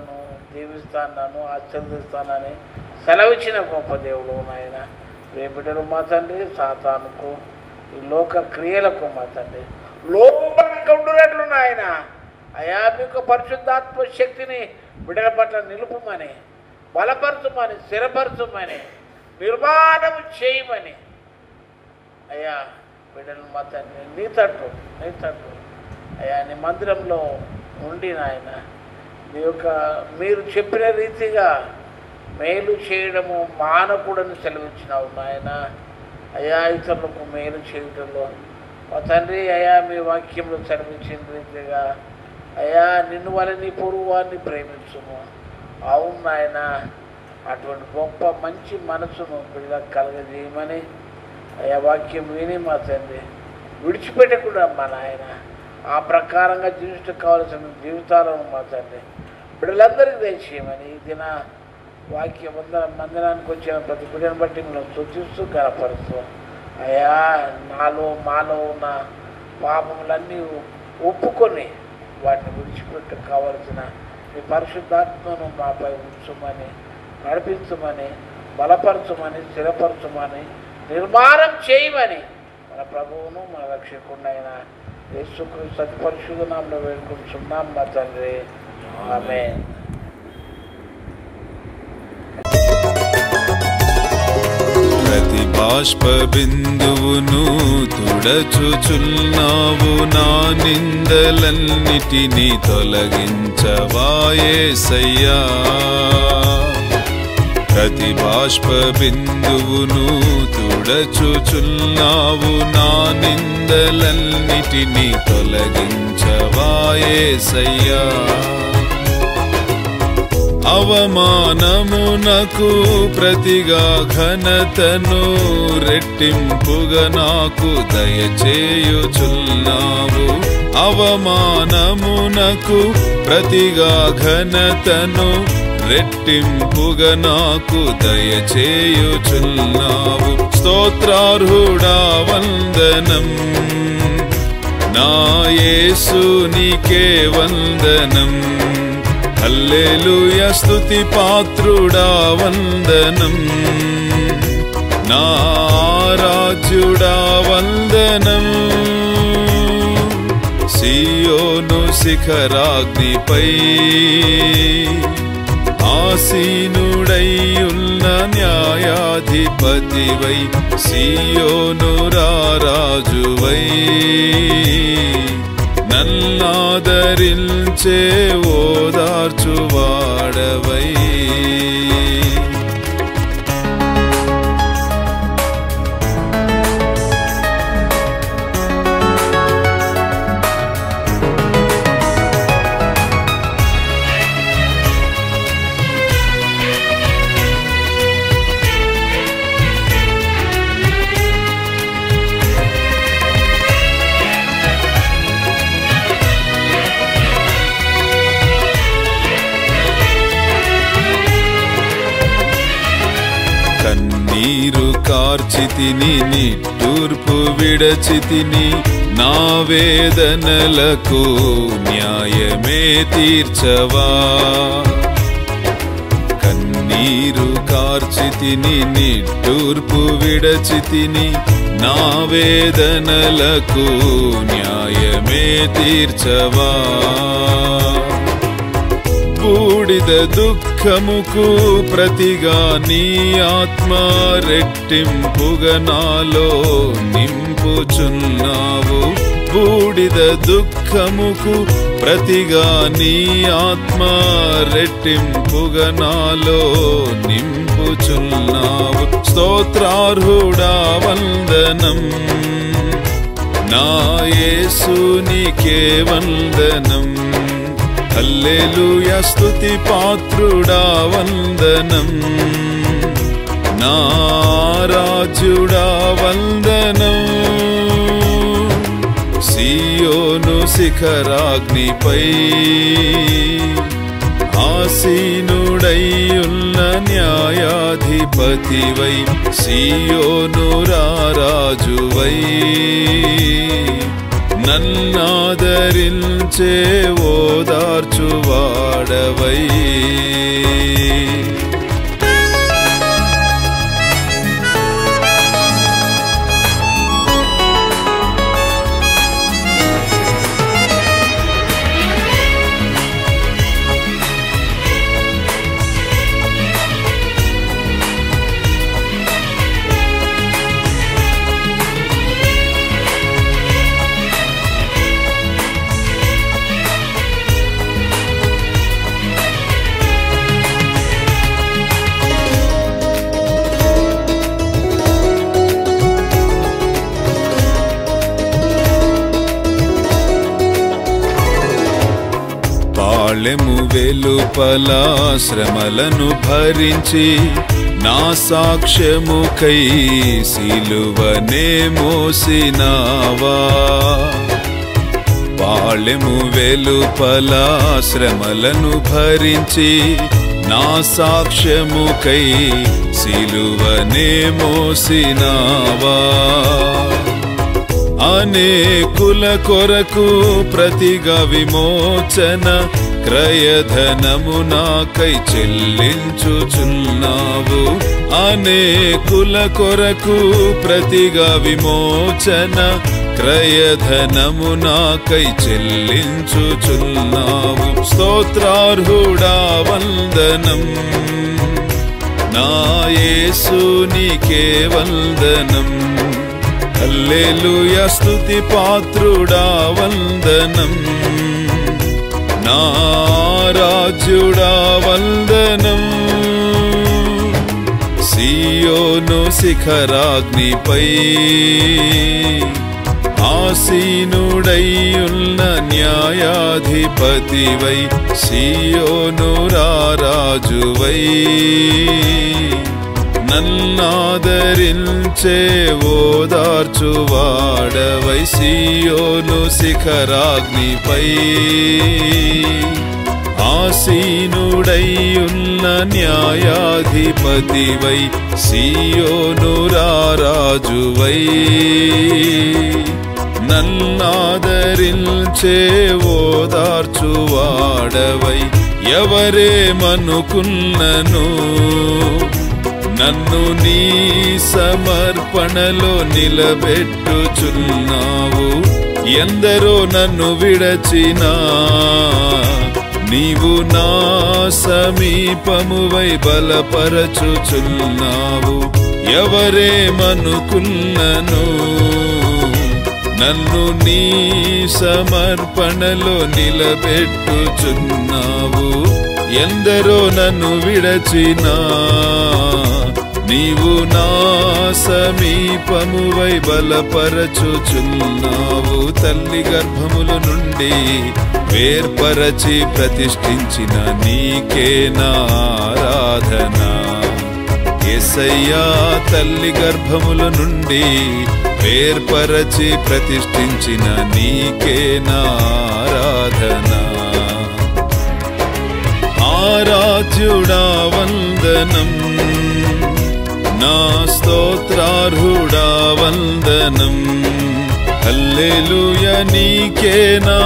దీవిస్తాను, ఆశీర్వదిస్తానని సెలవిచ్చిన గొప్ప దేవుడు నాయన. రేపటిలో మా తండ్రి సాతానుకు ఈ లోక క్రియలకు మా తండ్రి లోపలికి ఉండునట్లు నాయన అయ్యా మీకు పరిశుద్ధాత్మ శక్తిని బిడ్డల పట్ల నిలుపుమని, బలపరచుమని, స్థిరపరచుమని, నిర్మాణం చేయమని అయ్యా బిడ్డలు మా తండ్రి నీ తట్టు అయ్యా నీ మందిరంలో ఉండి నాయన నీ యొక్క మీరు చెప్పిన రీతిగా మేలు చేయడము మానకూడని సెలవిచ్చినావు నాయన. అయ్యా ఇతరులకు మేలు చేయడంలో మా తండ్రి అయ్యా మీ వాక్యంలో సెలవిచ్చిన రీతిగా అయ్యా నిన్ను వల్ల నీ పూర్వాన్ని ప్రేమించుము. అవును నాయన అటువంటి గొప్ప మంచి మనసును పిల్లలకు కలగజేయమని అయ్యా వాక్యం విని మా తండ్రి విడిచిపెట్టకుండా మా నాయన ఆ ప్రకారంగా జీవించడానికి కావలసిన జీవితాలను మా తండ్రి బిడ్డలందరికీ దయచేయమని ఈ దిన వాక్య మందిరానికి వచ్చిన ప్రతి బిడ్డను బట్టి మనం స్తుతిస్తూ కనపరుస్తూ అయ్యా మాలో ఉన్న పాపములన్నీ ఒప్పుకొని వాటిని విడిచిపెట్టు కావలసిన మీ పరిశుద్ధాత్మను మాపై ఉంచమని, నడిపించమని, బలపరచమని, స్థిరపరచమని, నిర్మాణం చేయమని మన ప్రభువును మన రక్షకుడైన యేసుక్రీస్తు సతి పరిశుద్ధ నామములో వేడుకుంటున్నాం మా తండ్రి. ఆమేన్. ప్రతి బాష్ప బిందువును తుడచుచున్నావు, నా నిందలన్నిటినీ తొలగించవా యేసయ్యా. ప్రతి బాష్ప బిందువును తుడచుచున్నావు, నా నిందలన్నిటినీ తొలగించవా యేసయ్యా. అవమానమునకు ప్రతిగా ఘనతను రెట్టింపుగా నాకు దయచేయుచున్నావు. అవమానమునకు ప్రతిగా ఘనతను రెట్టింపుగా నాకు దయచేయుచున్నావు. స్తోత్రార్హుడా వందనం, నా యేసు నీకే వందనం. హల్లెలూయా స్తుతి పాత్రుడా వందనం, నా రాజ్యుడా వందనం. సియోను శిఖరాగ్నిపై ఆసీనుడైయున్న న్యాయాధిపతివై, సియోను రారాజువై నన్నాదరించే ఓదార్చువాడవై. కన్నీరు కార్చితిని నిట్టూర్పు విడచితిని నా వేదనలకు న్యాయమే తీర్చవా కన్నీరు కార్చితిని నిట్టూర్పు విడచితిని నా వేదనలకు న్యాయమే తీర్చవా బూడిద దుఃఖముకు ప్రతిగా నీ ఆత్మ రెట్టింపుగా నాలో నింపుచున్నావు బూడిద దుఃఖముకు ప్రతిగా నీ ఆత్మ రెట్టింపుగా నాలో నింపుచున్నావు స్తోత్రార్హుడా వందనం నా యేసునికే వందనం హల్లెలూయా స్తుతి పాత్రుడా వందనం నా రాజుడా వందనం సియోను శిఖరాగ్నిపై ఆసీనుడై ఉన్న న్యాయాధిపతివై సియోను రారాజువై నన్నాదరించే ఓదార్చువాడవై పాళెము వెలుపల శ్రమలను భరించి నా సాక్ష్యముకై సిలువనే మోసినావా పాళెము వెలుపల శ్రమలను భరించి నా సాక్ష్యముకై సిలువనే మోసినావా అనేకుల కొరకు ప్రతిగా విమోచన క్రయధనము నాకై చెల్లించుచున్నావు అనేకుల కొరకు ప్రతిగా విమోచన క్రయధనము నాకై చెల్లించుచున్నావు స్తోత్రార్హుడా వందనం నా యేసునికే వందనం హల్లెలూయా స్తుతి పాత్రుడా వందనం నా రాజుడా వందనం సియోను శిఖరాగ్నిపై ఆసీనుడై ఉన్న న్యాయాధిపతివై సియోను రారాజువై నన్నాదరించే ఓదార్చువాడవై సియోను శిఖరాగ్నిపై ఆసీనుడై ఉన్న న్యాయాధిపతివై సియోను రారాజువై నన్నాదరించే ఓదార్చువాడవై ఎవరేమనుకున్నను నన్ను నీ సమర్పణలో నిలబెట్టుచున్నావు ఎందరో నన్ను విడచినా నీవు నా సమీపమువై బలపరచుచున్నావు ఎవరేమనుకున్నను నన్ను నీ సమర్పణలో నిలబెట్టుచున్నావు ఎందరో నన్ను విడచినా నీవు నా సమీపమువై బలపరచుచున్నావు తల్లి గర్భముల నుండి వేర్పరచి ప్రతిష్ఠించిన నీకే నా ఆరాధన యేసయ్యా తల్లి గర్భముల నుండి వేర్పరచి ప్రతిష్ఠించిన నీకే నా ఆరాధన ఆరాధ్యుడా వందనం నా స్తోత్రార్హుడా వందనం. హల్లెలూయా నీకే నా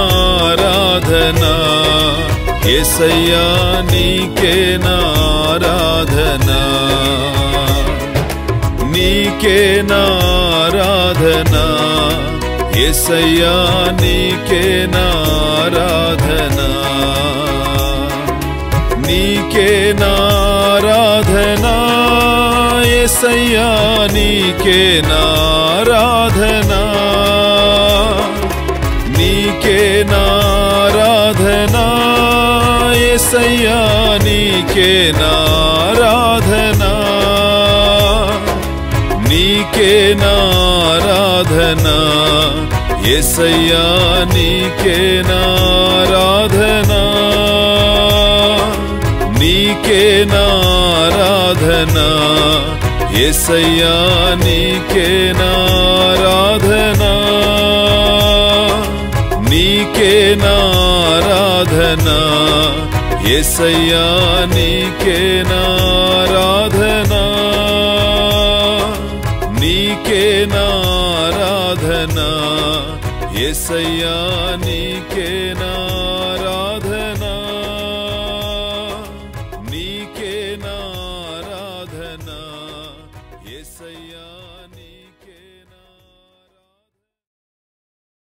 ఆరాధన, యేసయ్యా నీకే నా ఆరాధన, నీకే నా ఆరాధన, యేసయ్యా నీకే నా ఆరాధన, నీకే నా ఆరాధన, యేసయ్యా నీకే నా ఆరాధన, నీకే నా ఆరాధన, యేసయ్యా నీకే నా ఆరాధన, నీకే నా ఆరాధన, యేసయ్యా నీకే నా ఆరాధన, నీకే నా ఆరాధన, యేసయ్యా నీకే నా ఆరాధన, నీకే నా ఆరాధన, యేసయ్యా నీకే నా ఆరాధన, నీకే నా ఆరాధన, యేసయ్యా నీకే నా ఆరాధన, నీకే నా ఆరాధన, యేసయ్యా